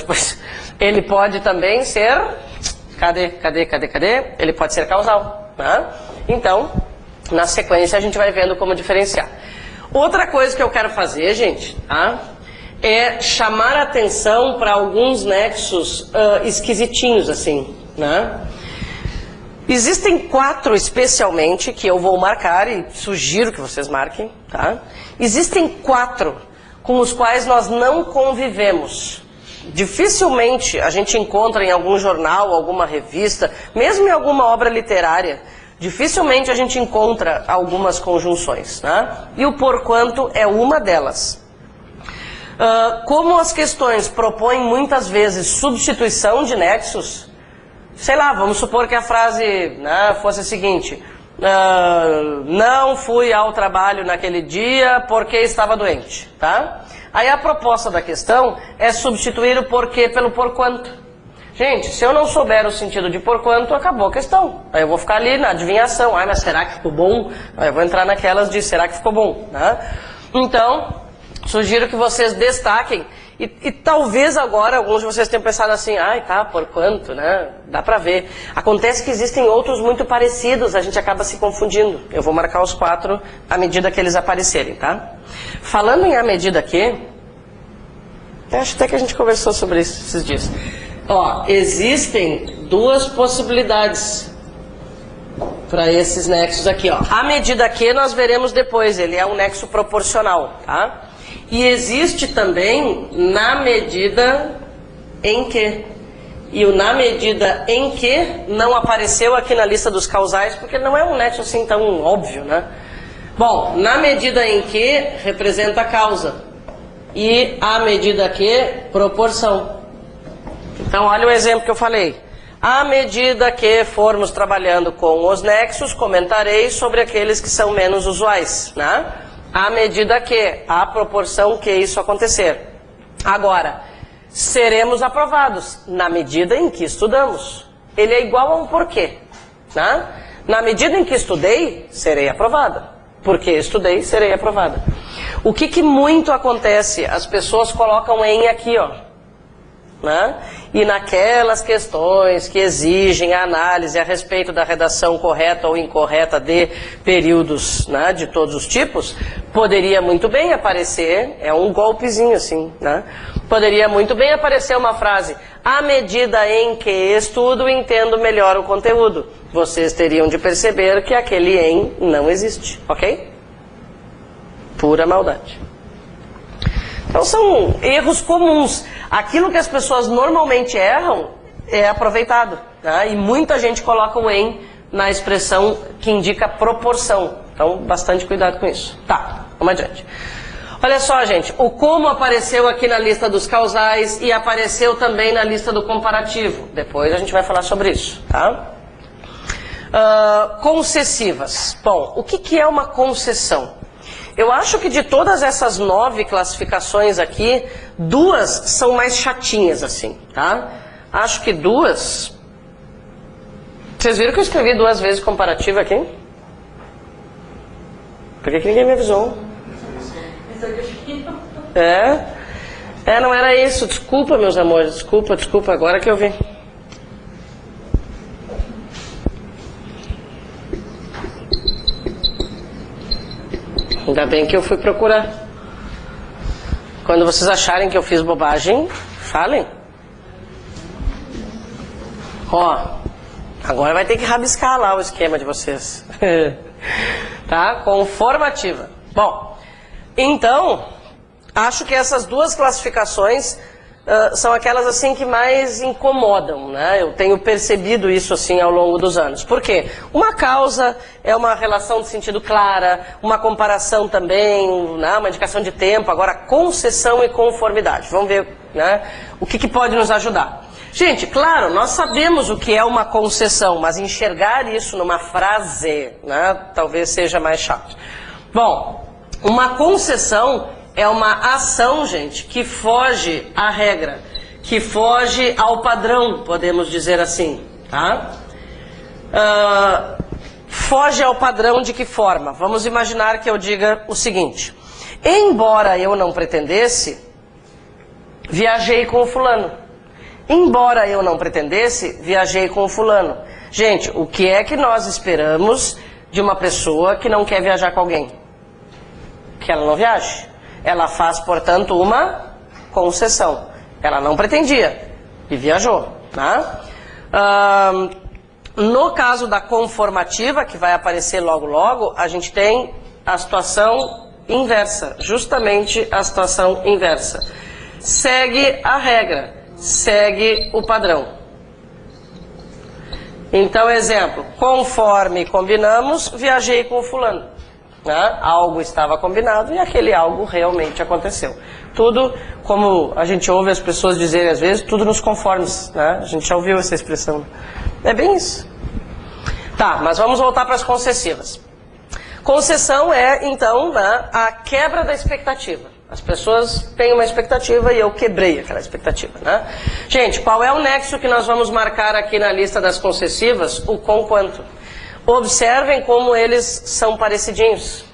pois. Ele pode também ser... Cadê? Ele pode ser causal, né? Então, na sequência a gente vai vendo como diferenciar. Outra coisa que eu quero fazer, gente, tá? É chamar a atenção para alguns nexos esquisitinhos, assim, né? Existem 4 especialmente, que eu vou marcar e sugiro que vocês marquem, tá? Existem 4 com os quais nós não convivemos. Dificilmente a gente encontra em algum jornal, alguma revista, mesmo em alguma obra literária, dificilmente a gente encontra algumas conjunções, né? E o porquanto é uma delas. Como as questões propõem muitas vezes substituição de nexos, sei lá, vamos supor que a frase, né, fosse a seguinte: não fui ao trabalho naquele dia porque estava doente, tá? Aí a proposta da questão é substituir o porquê pelo porquanto. Gente, se eu não souber o sentido de porquanto, acabou a questão. Aí eu vou ficar ali na adivinhação. Ai, mas será que ficou bom? Aí eu vou entrar naquelas de será que ficou bom, né? Então, sugiro que vocês destaquem. E talvez agora alguns de vocês tenham pensado assim, ai tá, porquanto, né? Dá pra ver. Acontece que existem outros muito parecidos, a gente acaba se confundindo. Eu vou marcar os 4 à medida que eles aparecerem, tá? Falando em à medida que... acho até que a gente conversou sobre isso esses dias. Ó, existem 2 possibilidades para esses nexos aqui, ó. À medida que nós veremos depois, ele é um nexo proporcional, tá? E existe também na medida em que. E o na medida em que não apareceu aqui na lista dos causais, porque não é um nexo assim tão óbvio, né? Bom, na medida em que representa a causa. E à medida que, proporção. Então, olha o exemplo que eu falei. À medida que formos trabalhando com os nexos, comentarei sobre aqueles que são menos usuais, né? À medida que, à proporção que isso acontecer. Agora, seremos aprovados na medida em que estudamos. Ele é igual a um porquê, né? Na medida em que estudei, serei aprovada. Porque estudei, serei aprovada. O que muito acontece? As pessoas colocam em aqui, ó, né? E naquelas questões que exigem a análise a respeito da redação correta ou incorreta de períodos, né, de todos os tipos, poderia muito bem aparecer, é um golpezinho assim, né? Poderia muito bem aparecer uma frase: à medida em que estudo, entendo melhor o conteúdo. Vocês teriam de perceber que aquele em não existe, ok? Pura maldade. Então são erros comuns. Aquilo que as pessoas normalmente erram é aproveitado, né? E muita gente coloca o em na expressão que indica proporção. Então, bastante cuidado com isso. Tá, vamos adiante. Olha só, gente, o como apareceu aqui na lista dos causais e apareceu também na lista do comparativo. Depois a gente vai falar sobre isso, tá? Concessivas. Bom, o que é uma concessão? Eu acho que de todas essas 9 classificações aqui, 2 são mais chatinhas, assim, tá? Acho que 2... Vocês viram que eu escrevi 2 vezes comparativa aqui? Por que ninguém me avisou? Não era isso. Desculpa, meus amores. Desculpa. Agora que eu vi. Ainda bem que eu fui procurar. Quando vocês acharem que eu fiz bobagem, falem. Ó, agora vai ter que rabiscar lá o esquema de vocês. Tá? Conformativa. Bom, então, acho que essas 2 classificações são aquelas assim que mais incomodam, né? Eu tenho percebido isso assim ao longo dos anos. Por quê? Uma causa é uma relação de sentido clara, uma comparação também, né? Uma indicação de tempo. Agora, concessão e conformidade. Vamos ver, né? O que pode nos ajudar. Gente, claro, nós sabemos o que é uma concessão, mas enxergar isso numa frase, né, talvez seja mais chato. Bom, uma concessão é uma ação, gente, que foge à regra, que foge ao padrão, podemos dizer assim, tá? Foge ao padrão de que forma? Vamos imaginar que eu diga o seguinte: embora eu não pretendesse, viajei com o fulano. Embora eu não pretendesse, viajei com o fulano. Gente, o que é que nós esperamos de uma pessoa que não quer viajar com alguém? Que ela não viaje. Ela faz, portanto, uma concessão. Ela não pretendia e viajou, tá? No caso da conformativa, que vai aparecer logo, a gente tem a situação inversa. Justamente a situação inversa. Segue a regra. Segue o padrão. Então, exemplo, conforme combinamos, viajei com o fulano. Né? Algo estava combinado e aquele algo realmente aconteceu. Tudo, como a gente ouve as pessoas dizerem às vezes, tudo nos conformes. Né? A gente já ouviu essa expressão. É bem isso. Tá, mas vamos voltar para as concessivas. Concessão é, então, né, a quebra da expectativa. As pessoas têm uma expectativa e eu quebrei aquela expectativa, né? Gente, qual é o nexo que nós vamos marcar aqui na lista das concessivas? O conquanto. Observem como eles são parecidinhos.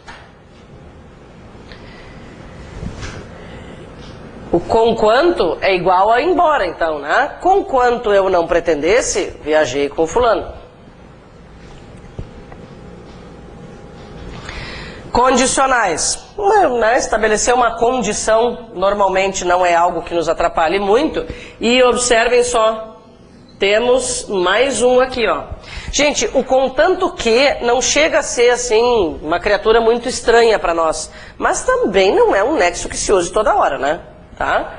O conquanto é igual a embora, então, né? Conquanto eu não pretendesse, viajei com fulano. Condicionais. Né? Estabelecer uma condição normalmente não é algo que nos atrapalhe muito. E observem só, temos mais um aqui, ó. Gente, o contanto que não chega a ser assim uma criatura muito estranha para nós, mas também não é um nexo que se use toda hora, né? Tá?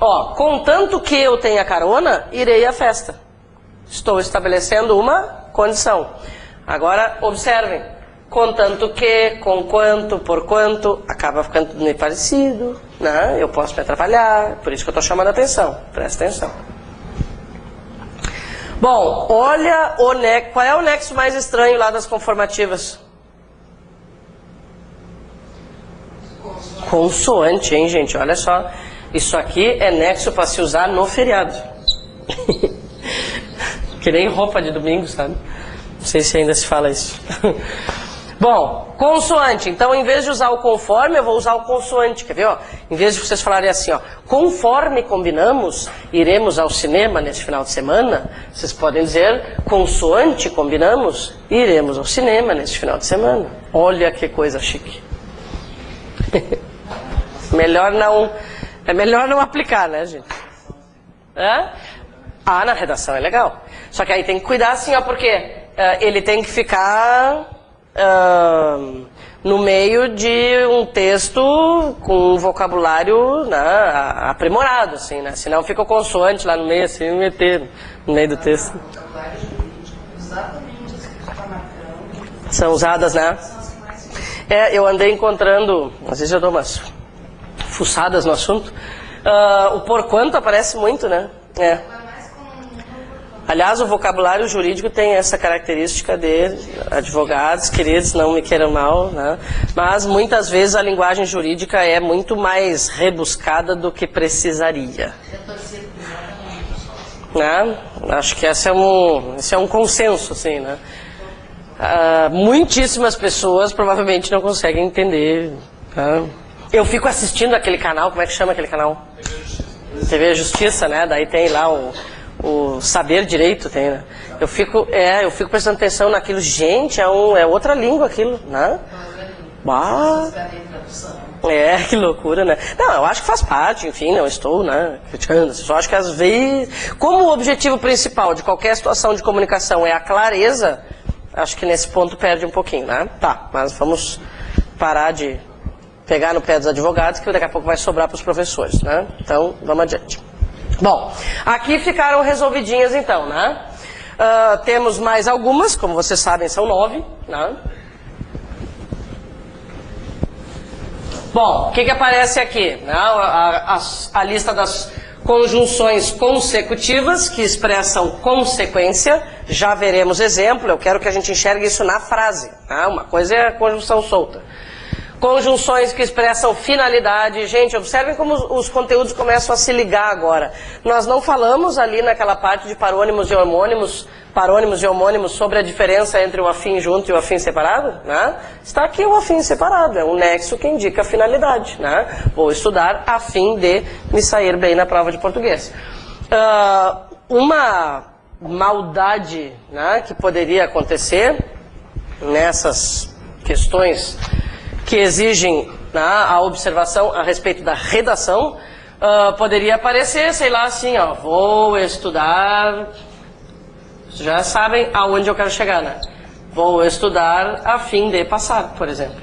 Ó, contanto que eu tenha carona, irei à festa. Estou estabelecendo uma condição. Agora, observem. Contanto que, com quanto, por quanto, acaba ficando tudo meio parecido, né? Eu posso me atrapalhar, por isso que eu estou chamando a atenção. Presta atenção. Bom, olha o nexo. Qual é o nexo mais estranho lá das conformativas? Consoante, hein, gente? Olha só. Isso aqui é nexo para se usar no feriado. Que nem roupa de domingo, sabe? Não sei se ainda se fala isso. Bom, consoante. Então, em vez de usar o conforme, eu vou usar o consoante. Quer ver? Ó? Em vez de vocês falarem assim, ó, conforme combinamos, iremos ao cinema neste final de semana, vocês podem dizer, consoante combinamos, iremos ao cinema neste final de semana. Olha que coisa chique. É melhor não aplicar, né, gente? Na redação é legal. Só que aí tem que cuidar assim, ó, porque ele tem que ficar no meio de um texto com um vocabulário, né, aprimorado, assim, né? Senão fica o consoante lá no meio, assim, no meio do texto. São usadas, né? Eu andei encontrando, às vezes eu dou umas fuçadas no assunto. O porquanto aparece muito, né? Aliás, o vocabulário jurídico tem essa característica de advogados, queridos, não me queiram mal, né? Mas muitas vezes a linguagem jurídica é muito mais rebuscada do que precisaria. Né? Acho que esse é um consenso, assim, né? Muitíssimas pessoas provavelmente não conseguem entender. Né? Eu fico assistindo aquele canal, como é que chama aquele canal? TV Justiça, né? Daí tem lá o Saber Direito, tem, né? Eu fico prestando atenção naquilo. Gente, é outra língua aquilo, né? Que loucura, né? Não, eu acho que faz parte, enfim, não estou, né, criticando. Só acho que às vezes, como o objetivo principal de qualquer situação de comunicação é a clareza, acho que nesse ponto perde um pouquinho, né? Tá, mas vamos parar de pegar no pé dos advogados, que daqui a pouco vai sobrar para os professores, né? Então, vamos adiante. Bom, aqui ficaram resolvidinhas então, né? Temos mais algumas, como vocês sabem, são 9, né? Bom, o que aparece aqui? Né? A lista das conjunções consecutivas que expressam consequência, já veremos exemplo, eu quero que a gente enxergue isso na frase. Né? Uma coisa é a conjunção solta. Conjunções que expressam finalidade. Gente, observem como os conteúdos começam a se ligar agora. Nós não falamos ali naquela parte de parônimos e homônimos sobre a diferença entre o afim junto e o afim separado? Né? Está aqui o afim separado, é um nexo que indica a finalidade. Né? Vou estudar a fim de me sair bem na prova de português. Uma maldade, né, que poderia acontecer nessas questões que exigem, né, a observação a respeito da redação, poderia aparecer, sei lá, assim, ó, vou estudar, vocês já sabem aonde eu quero chegar, né? Vou estudar a fim de passar, por exemplo.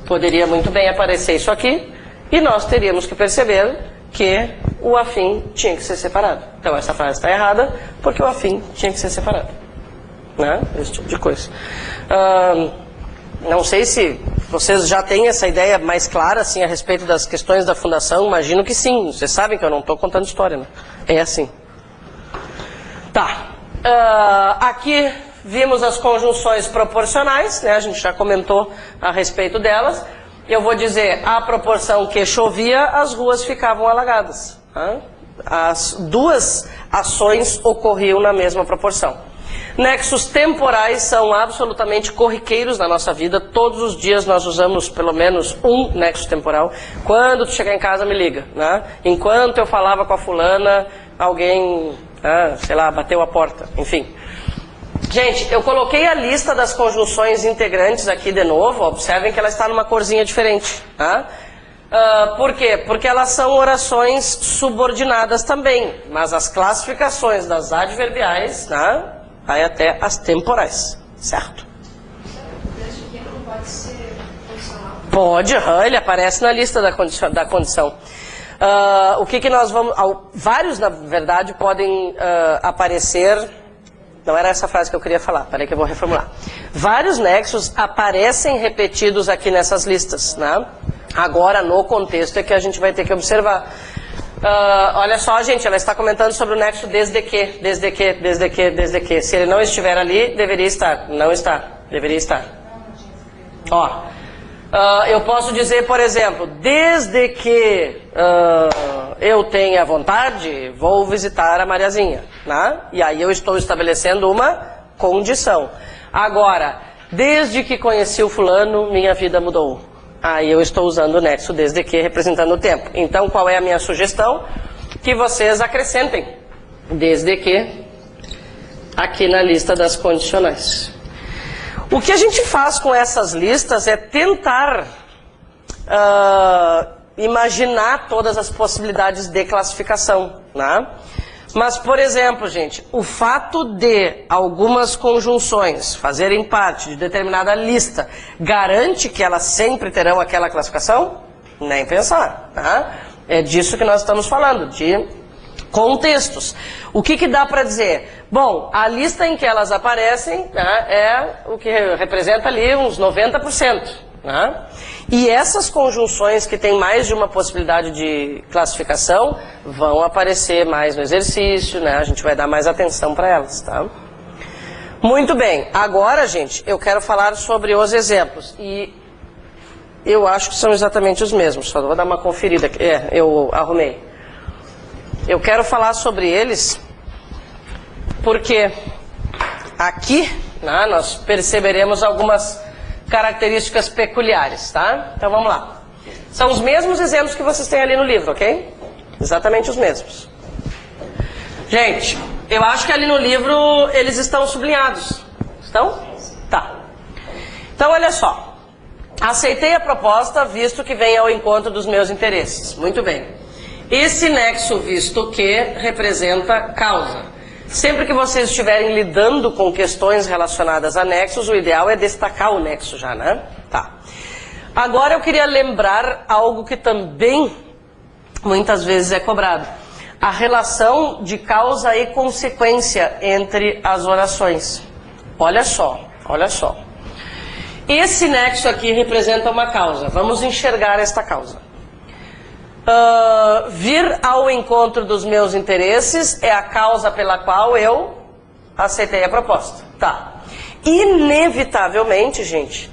Poderia muito bem aparecer isso aqui, e nós teríamos que perceber que o afim tinha que ser separado. Então essa frase está errada, porque o afim tinha que ser separado. Né? Esse tipo de coisa. Não sei se vocês já têm essa ideia mais clara assim, a respeito das questões da fundação. Imagino que sim. Vocês sabem que eu não estou contando história, né? É assim. Tá. Aqui vimos as conjunções proporcionais, né? A gente já comentou a respeito delas. Eu vou dizer, à proporção que chovia, as ruas ficavam alagadas. Tá? As duas ações ocorriam na mesma proporção. Nexos temporais são absolutamente corriqueiros na nossa vida. Todos os dias nós usamos pelo menos um nexo temporal. Quando tu chegar em casa, me liga. Né? Enquanto eu falava com a fulana, alguém, sei lá, bateu a porta. Enfim. Gente, eu coloquei a lista das conjunções integrantes aqui de novo. Observem que ela está numa corzinha diferente. Tá? Por quê? Porque elas são orações subordinadas também. Mas as classificações das adverbiais, né, vai até as temporais, certo? Desde que não pode ser condicional? Pode, ele aparece na lista da condição. O que nós vamos... Vários, na verdade, podem aparecer... Não era essa frase que eu queria falar, peraí que eu vou reformular. Vários nexos aparecem repetidos aqui nessas listas, né? Agora, no contexto, é que a gente vai ter que observar. Olha só, gente, ela está comentando sobre o nexo desde que. Se ele não estiver ali, deveria estar. Não está, deveria estar. Ó, eu posso dizer, por exemplo, desde que eu tenha vontade, vou visitar a Mariazinha. Né? E aí eu estou estabelecendo uma condição. Agora, desde que conheci o fulano, minha vida mudou. Aí eu estou usando o nexo desde que, representando o tempo. Então, qual é a minha sugestão? Que vocês acrescentem desde que aqui na lista das condicionais. O que a gente faz com essas listas é tentar imaginar todas as possibilidades de classificação, né? Mas, por exemplo, gente, o fato de algumas conjunções fazerem parte de determinada lista garante que elas sempre terão aquela classificação? Nem pensar, tá? É disso que nós estamos falando, de contextos. O que dá para dizer? Bom, a lista em que elas aparecem, né, é o que representa ali uns 90%. né? E essas conjunções que têm mais de uma possibilidade de classificação vão aparecer mais no exercício, né? A gente vai dar mais atenção para elas, tá? Muito bem, agora, gente, eu quero falar sobre os exemplos. E eu acho que são exatamente os mesmos, só vou dar uma conferida aqui. Eu arrumei. Eu quero falar sobre eles porque aqui, né, nós perceberemos algumas características peculiares, tá? Então vamos lá. São os mesmos exemplos que vocês têm ali no livro, ok? Exatamente os mesmos. Gente, eu acho que ali no livro eles estão sublinhados. Estão? Tá. Então olha só. Aceitei a proposta visto que vem ao encontro dos meus interesses. Muito bem. Esse nexo visto que representa causa. Sempre que vocês estiverem lidando com questões relacionadas a nexos, o ideal é destacar o nexo já, né? Tá. Agora eu queria lembrar algo que também muitas vezes é cobrado. A relação de causa e consequência entre as orações. Olha só, olha só. Esse nexo aqui representa uma causa. Vamos enxergar esta causa. Vir ao encontro dos meus interesses é a causa pela qual eu aceitei a proposta. Tá. Inevitavelmente, gente,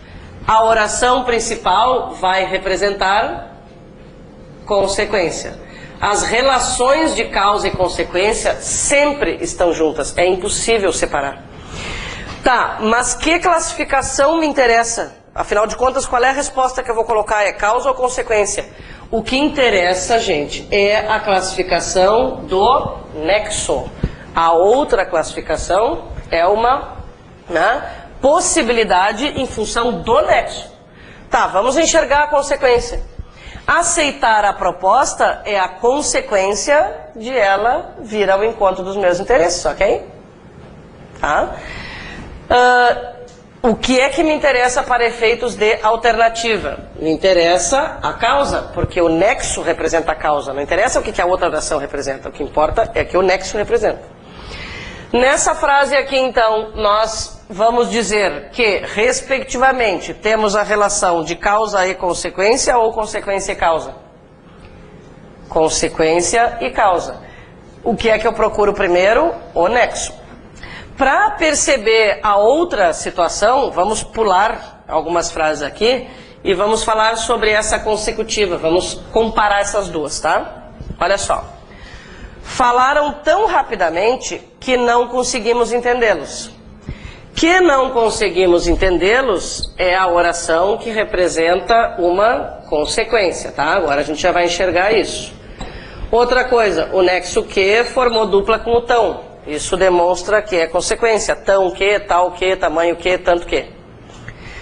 a oração principal vai representar consequência. As relações de causa e consequência sempre estão juntas. É impossível separar. Tá, mas que classificação me interessa? Afinal de contas, qual é a resposta que eu vou colocar? É causa ou consequência? O que interessa, gente, é a classificação do nexo. A outra classificação é uma, né, possibilidade em função do nexo. Tá, vamos enxergar a consequência. Aceitar a proposta é a consequência de ela vir ao encontro dos meus interesses, ok? Tá? O que é que me interessa para efeitos de alternativa? Me interessa a causa, porque o nexo representa a causa. Não interessa o que a outra oração representa, o que importa é que o nexo representa. Nessa frase aqui, então, nós vamos dizer que, respectivamente, temos a relação de causa e consequência ou consequência e causa? Consequência e causa. O que é que eu procuro primeiro? O nexo. Para perceber a outra situação, vamos pular algumas frases aqui e vamos falar sobre essa consecutiva. Vamos comparar essas duas, tá? Olha só. Falaram tão rapidamente que não conseguimos entendê-los. Que não conseguimos entendê-los é a oração que representa uma consequência, tá? Agora a gente já vai enxergar isso. Outra coisa, o nexo que formou dupla com o tão. Isso demonstra que é consequência. Tão que, tal que, tamanho que, tanto que.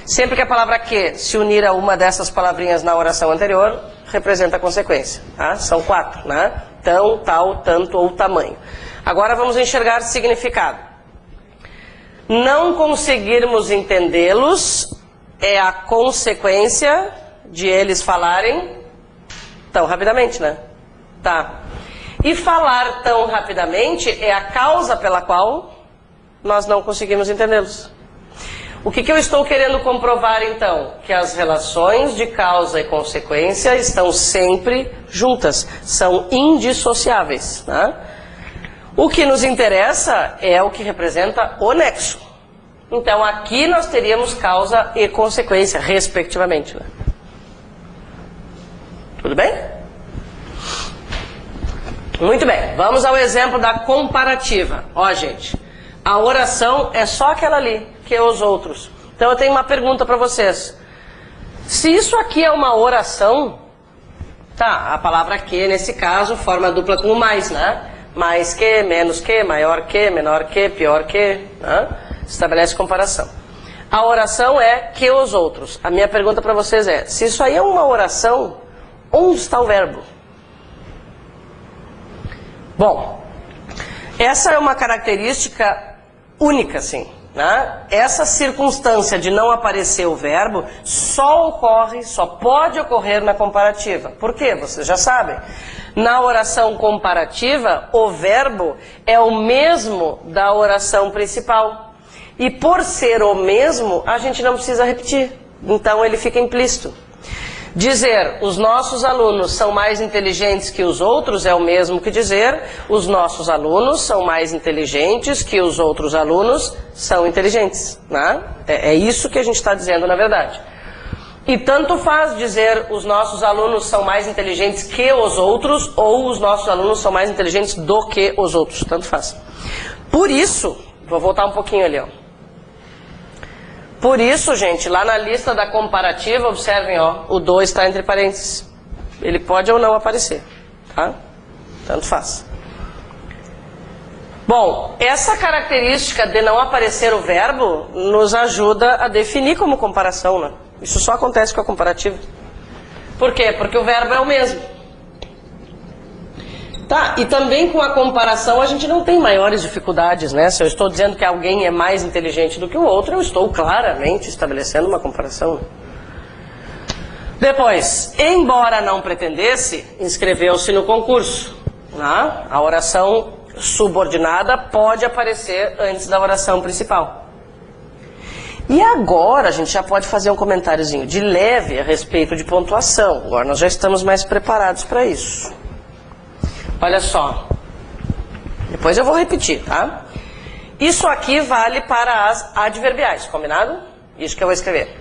Sempre que a palavra que se unir a uma dessas palavrinhas na oração anterior, representa a consequência. Tá? São 4, né? Tão, tal, tanto ou tamanho. Agora vamos enxergar significado. Não conseguirmos entendê-los é a consequência de eles falarem tão rapidamente, né? Tá. E falar tão rapidamente é a causa pela qual nós não conseguimos entendê-los. O que eu estou querendo comprovar, então? Que as relações de causa e consequência estão sempre juntas, são indissociáveis, né? O que nos interessa é o que representa o nexo. Então, aqui nós teríamos causa e consequência, respectivamente, né? Tudo bem? Muito bem, vamos ao exemplo da comparativa. Ó, gente, a oração é só aquela ali, que os outros. Então eu tenho uma pergunta para vocês. Se isso aqui é uma oração, tá, a palavra que, nesse caso, forma dupla com o mais, né? Mais que, menos que, maior que, menor que, pior que, né? Estabelece comparação. A oração é que os outros. A minha pergunta para vocês é, se isso aí é uma oração, onde está o verbo? Bom, essa é uma característica única, sim, né? Essa circunstância de não aparecer o verbo só ocorre, só pode ocorrer na comparativa. Por quê? Vocês já sabem. Na oração comparativa, o verbo é o mesmo da oração principal. E por ser o mesmo, a gente não precisa repetir. Então ele fica implícito. Dizer os nossos alunos são mais inteligentes que os outros é o mesmo que dizer os nossos alunos são mais inteligentes que os outros alunos são inteligentes, né? É isso que a gente está dizendo na verdade. E tanto faz dizer os nossos alunos são mais inteligentes que os outros ou os nossos alunos são mais inteligentes do que os outros, tanto faz. Por isso, vou voltar um pouquinho ali, ó. Por isso, gente, lá na lista da comparativa, observem, ó, o 2 está entre parênteses. Ele pode ou não aparecer, tá? Tanto faz. Bom, essa característica de não aparecer o verbo nos ajuda a definir como comparação, né? Isso só acontece com a comparativa. Por quê? Porque o verbo é o mesmo. Tá, e também com a comparação a gente não tem maiores dificuldades, né? Se eu estou dizendo que alguém é mais inteligente do que o outro, eu estou claramente estabelecendo uma comparação. Depois, embora não pretendesse, inscreveu-se no concurso. Né? A oração subordinada pode aparecer antes da oração principal. E agora a gente já pode fazer um comentáriozinho de leve a respeito de pontuação. Agora nós já estamos mais preparados para isso. Olha só, depois eu vou repetir, tá? Isso aqui vale para as adverbiais, combinado? Isso que eu vou escrever.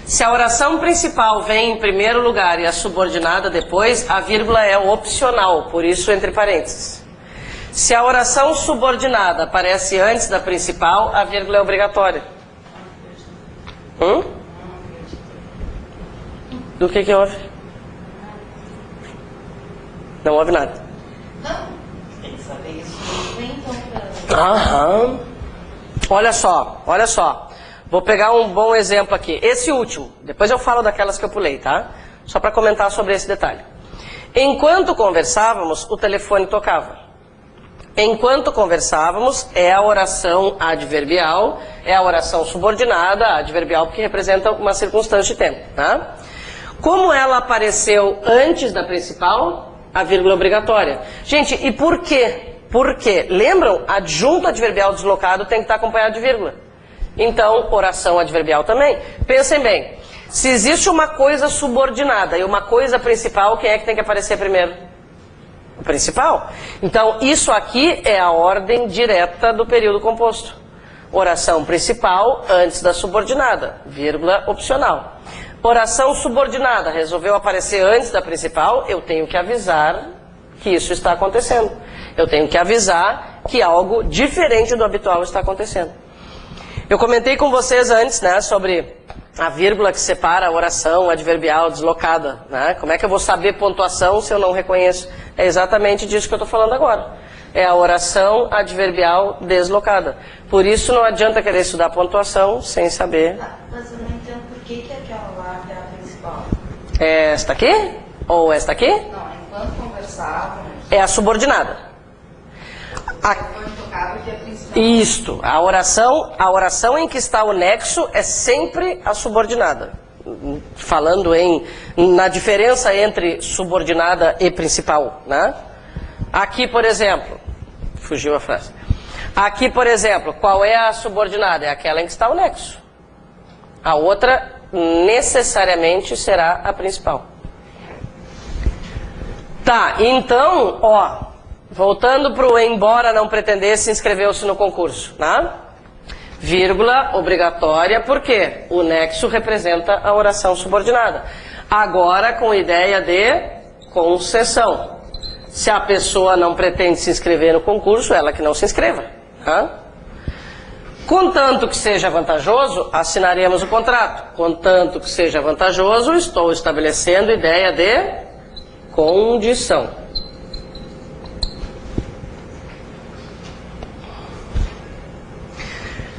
Se a oração principal vem em primeiro lugar e a subordinada depois, a vírgula é opcional, por isso entre parênteses. Se a oração subordinada aparece antes da principal, a vírgula é obrigatória. Do que houve? Não houve nada. Não, tem que saber isso. Nem então Aham. Olha só. Vou pegar um bom exemplo aqui. Esse último. Depois eu falo daquelas que eu pulei, tá? Só para comentar sobre esse detalhe. Enquanto conversávamos, o telefone tocava. Enquanto conversávamos é a oração adverbial, é a oração subordinada, adverbial, porque representa uma circunstância de tempo, tá? Como ela apareceu antes da principal, a vírgula é obrigatória. Gente, e por quê? Por quê? Lembram? Adjunto adverbial deslocado tem que estar acompanhado de vírgula. Então, oração adverbial também. Pensem bem, se existe uma coisa subordinada e uma coisa principal, quem é que tem que aparecer primeiro? O principal. Então, isso aqui é a ordem direta do período composto. Oração principal antes da subordinada, vírgula opcional. Oração subordinada, resolveu aparecer antes da principal, eu tenho que avisar que isso está acontecendo. Eu tenho que avisar que algo diferente do habitual está acontecendo. Eu comentei com vocês antes, né, sobre a vírgula que separa a oração adverbial deslocada, né? Como é que eu vou saber pontuação se eu não reconheço? É exatamente disso que eu estou falando agora. É a oração adverbial deslocada. Por isso não adianta querer estudar pontuação sem saber. Mas eu não entendo por que aquela lá é a principal. É esta aqui? Ou esta aqui? Não, enquanto conversávamos. É a subordinada. Quando tocava que é a principal. Isto, a oração em que está o nexo é sempre a subordinada. Falando na diferença entre subordinada e principal, né? Aqui, por exemplo, fugiu a frase. Aqui, por exemplo, qual é a subordinada? É aquela em que está o nexo. A outra necessariamente será a principal. Tá, então, ó, voltando para o embora não pretendesse, inscreveu-se no concurso, né? Vírgula obrigatória, porque o nexo representa a oração subordinada. Agora com ideia de concessão. Se a pessoa não pretende se inscrever no concurso, ela que não se inscreva. Né? Contanto que seja vantajoso, assinaremos o contrato. Contanto que seja vantajoso, estou estabelecendo ideia de condição.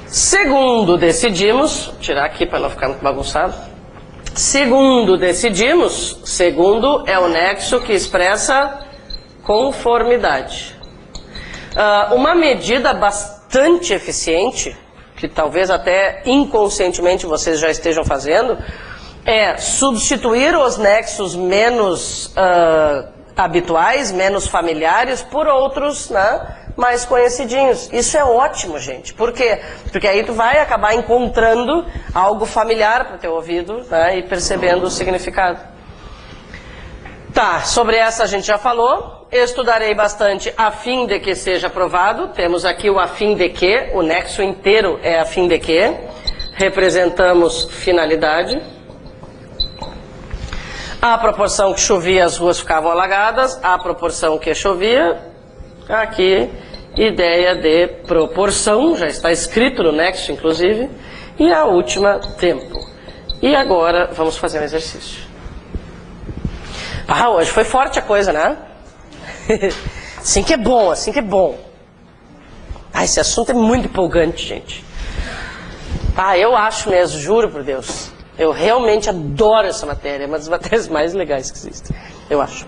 Segundo decidimos, vou tirar aqui para não ficar muito bagunçado. Segundo decidimos, segundo é o nexo que expressa conformidade. Uma medida bastante eficiente, que talvez até inconscientemente vocês já estejam fazendo, é substituir os nexos menos habituais, menos familiares, por outros, né, mais conhecidinhos. Isso é ótimo, gente. Por quê? Porque aí tu vai acabar encontrando algo familiar para o teu ouvido, né, e percebendo o significado. Tá, sobre essa a gente já falou. Estudarei bastante a fim de que seja aprovado. Temos aqui o a fim de que, o nexo inteiro é a fim de que. Representamos finalidade. À proporção que chovia, as ruas ficavam alagadas. À proporção que chovia, aqui, ideia de proporção, já está escrito no nexo, inclusive. E a última, tempo. E agora, vamos fazer um exercício. Ah, hoje foi forte a coisa, né? Assim que é bom, assim que é bom. Ah, esse assunto é muito empolgante, gente. Ah, eu acho mesmo, juro por Deus. Eu realmente adoro essa matéria, é uma das matérias mais legais que existem, eu acho.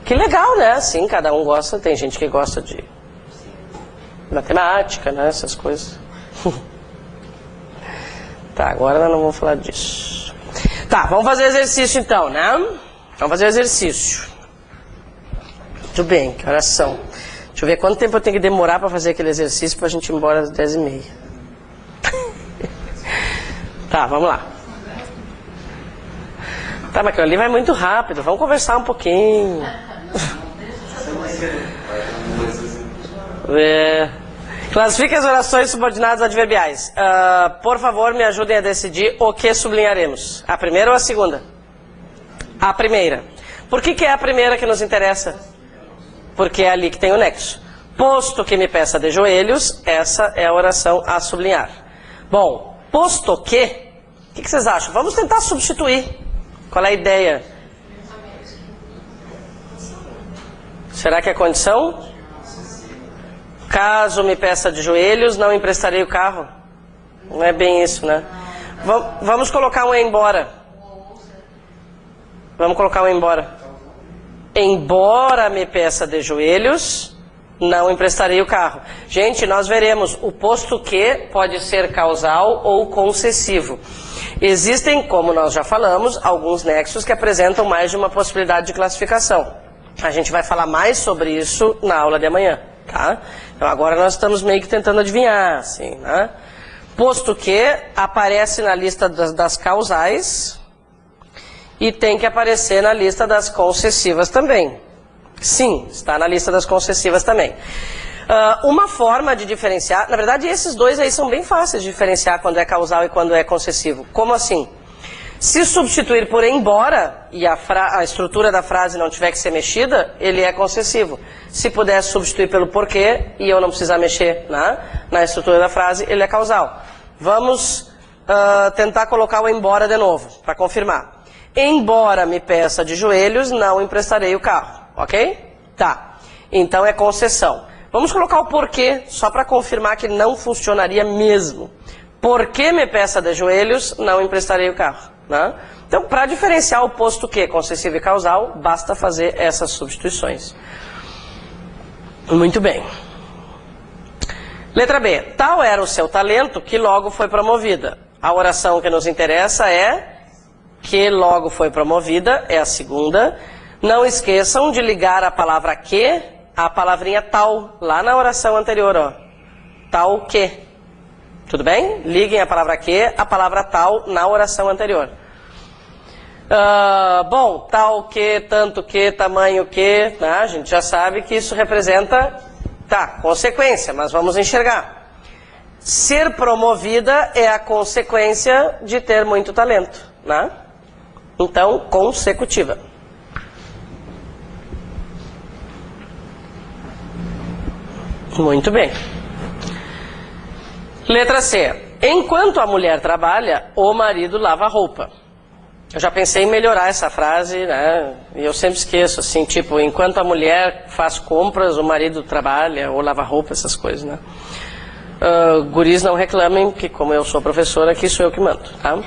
Que legal, né? Assim, cada um gosta, tem gente que gosta de matemática, né? Essas coisas. Tá, agora nós não vamos falar disso. Tá, vamos fazer exercício então, né? Vamos fazer exercício. Muito bem, que horas são? Deixa eu ver quanto tempo eu tenho que demorar para fazer aquele exercício para a gente ir embora às 10h30. Tá, vamos lá. Tá, mas aquilo ali vai muito rápido. Vamos conversar um pouquinho. Classifique as orações subordinadas adverbiais. Por favor, me ajudem a decidir o que sublinharemos. A primeira ou a segunda? A primeira. Por que é a primeira que nos interessa? Porque é ali que tem o nexo. Posto que me peça de joelhos, essa é a oração a sublinhar. Bom, posto que, o que vocês acham? Vamos tentar substituir. Qual é a ideia? Será que é condição? Caso me peça de joelhos, não emprestarei o carro. Não é bem isso, né? Vamos colocar um embora. Vamos colocar um embora. Embora me peça de joelhos, não emprestarei o carro. Gente, nós veremos, o posto que pode ser causal ou concessivo. Existem, como nós já falamos, alguns nexos que apresentam mais de uma possibilidade de classificação. A gente vai falar mais sobre isso na aula de amanhã, tá? Então agora nós estamos meio que tentando adivinhar, assim, né? Posto que aparece na lista das causais e tem que aparecer na lista das concessivas também. Sim, está na lista das concessivas também. Uma forma de diferenciar, na verdade esses dois aí são bem fáceis de diferenciar quando é causal e quando é concessivo. Como assim? Se substituir por embora e a estrutura da frase não tiver que ser mexida, ele é concessivo. Se puder substituir pelo porquê e eu não precisar mexer na estrutura da frase, ele é causal. Vamos tentar colocar o embora de novo, para confirmar. Embora me peça de joelhos, não emprestarei o carro, ok? Tá, então é concessão. Vamos colocar o porquê, só para confirmar que não funcionaria mesmo. Porque me peça de joelhos, não emprestarei o carro. Né? Então, para diferenciar o posto que, concessivo e causal, basta fazer essas substituições. Muito bem. Letra B. Tal era o seu talento que logo foi promovida. A oração que nos interessa é que logo foi promovida, é a segunda. Não esqueçam de ligar a palavra que à palavrinha tal, lá na oração anterior, ó. Tal que. Tudo bem? Liguem a palavra que à palavra tal na oração anterior. Bom, tal que, tanto que, tamanho que, né? A gente já sabe que isso representa, consequência, mas vamos enxergar. Ser promovida é a consequência de ter muito talento, né? Então, consecutiva. Muito bem. Letra C. Enquanto a mulher trabalha, o marido lava a roupa. Eu já pensei em melhorar essa frase, né? E eu sempre esqueço, assim, tipo, enquanto a mulher faz compras, o marido trabalha ou lava roupa, essas coisas, né? Guris, não reclamem, que como eu sou professora, aqui sou eu que mando, tá?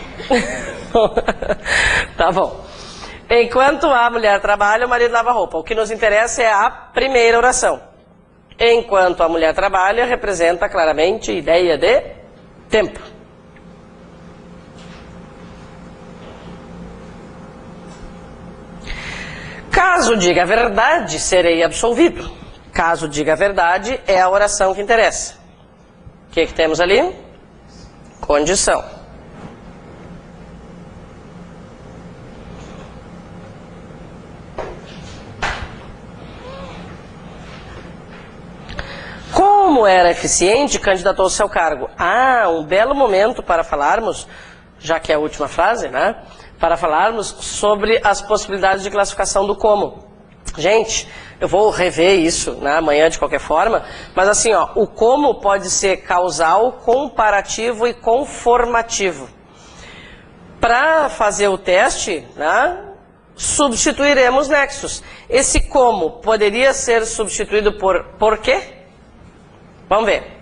Tá bom. Enquanto a mulher trabalha, o marido lava a roupa. O que nos interessa é a primeira oração. Enquanto a mulher trabalha, representa claramente ideia de tempo. Caso diga a verdade, serei absolvido. caso diga a verdade, é a oração que interessa. O que temos ali? Condição. Como era eficiente, candidatou-se ao cargo. Ah, um belo momento para falarmos, já que é a última frase, né? Para falarmos sobre as possibilidades de classificação do como. Gente, eu vou rever isso, né, amanhã de qualquer forma, mas assim, ó, o como pode ser causal, comparativo e conformativo. Para fazer o teste, né, substituiremos nexos. Esse como poderia ser substituído por quê? Vamos ver.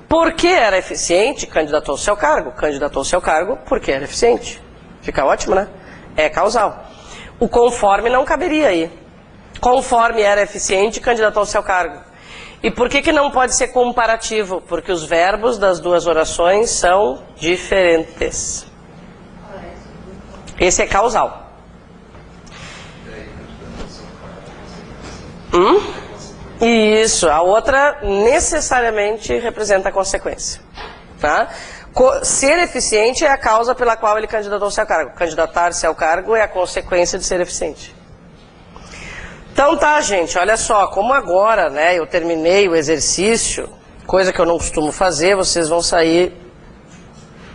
Por que era eficiente? Candidatou-se ao cargo. Candidatou-se ao cargo porque era eficiente. Fica ótimo, né? É causal. O conforme não caberia aí. Conforme era eficiente, candidatou-se ao cargo. E por que não pode ser comparativo? Porque os verbos das duas orações são diferentes. Esse é causal. Isso, a outra necessariamente representa a consequência. Tá? Ser eficiente é a causa pela qual ele candidatou-se ao cargo. Candidatar-se ao cargo é a consequência de ser eficiente. Então tá, gente, olha só, como agora, né, eu terminei o exercício, coisa que eu não costumo fazer, vocês vão sair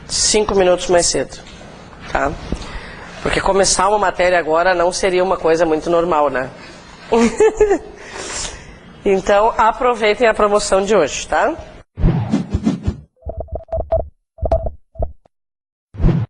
5 minutos mais cedo, tá? Porque começar uma matéria agora não seria uma coisa muito normal, né? Então, aproveitem a promoção de hoje, tá?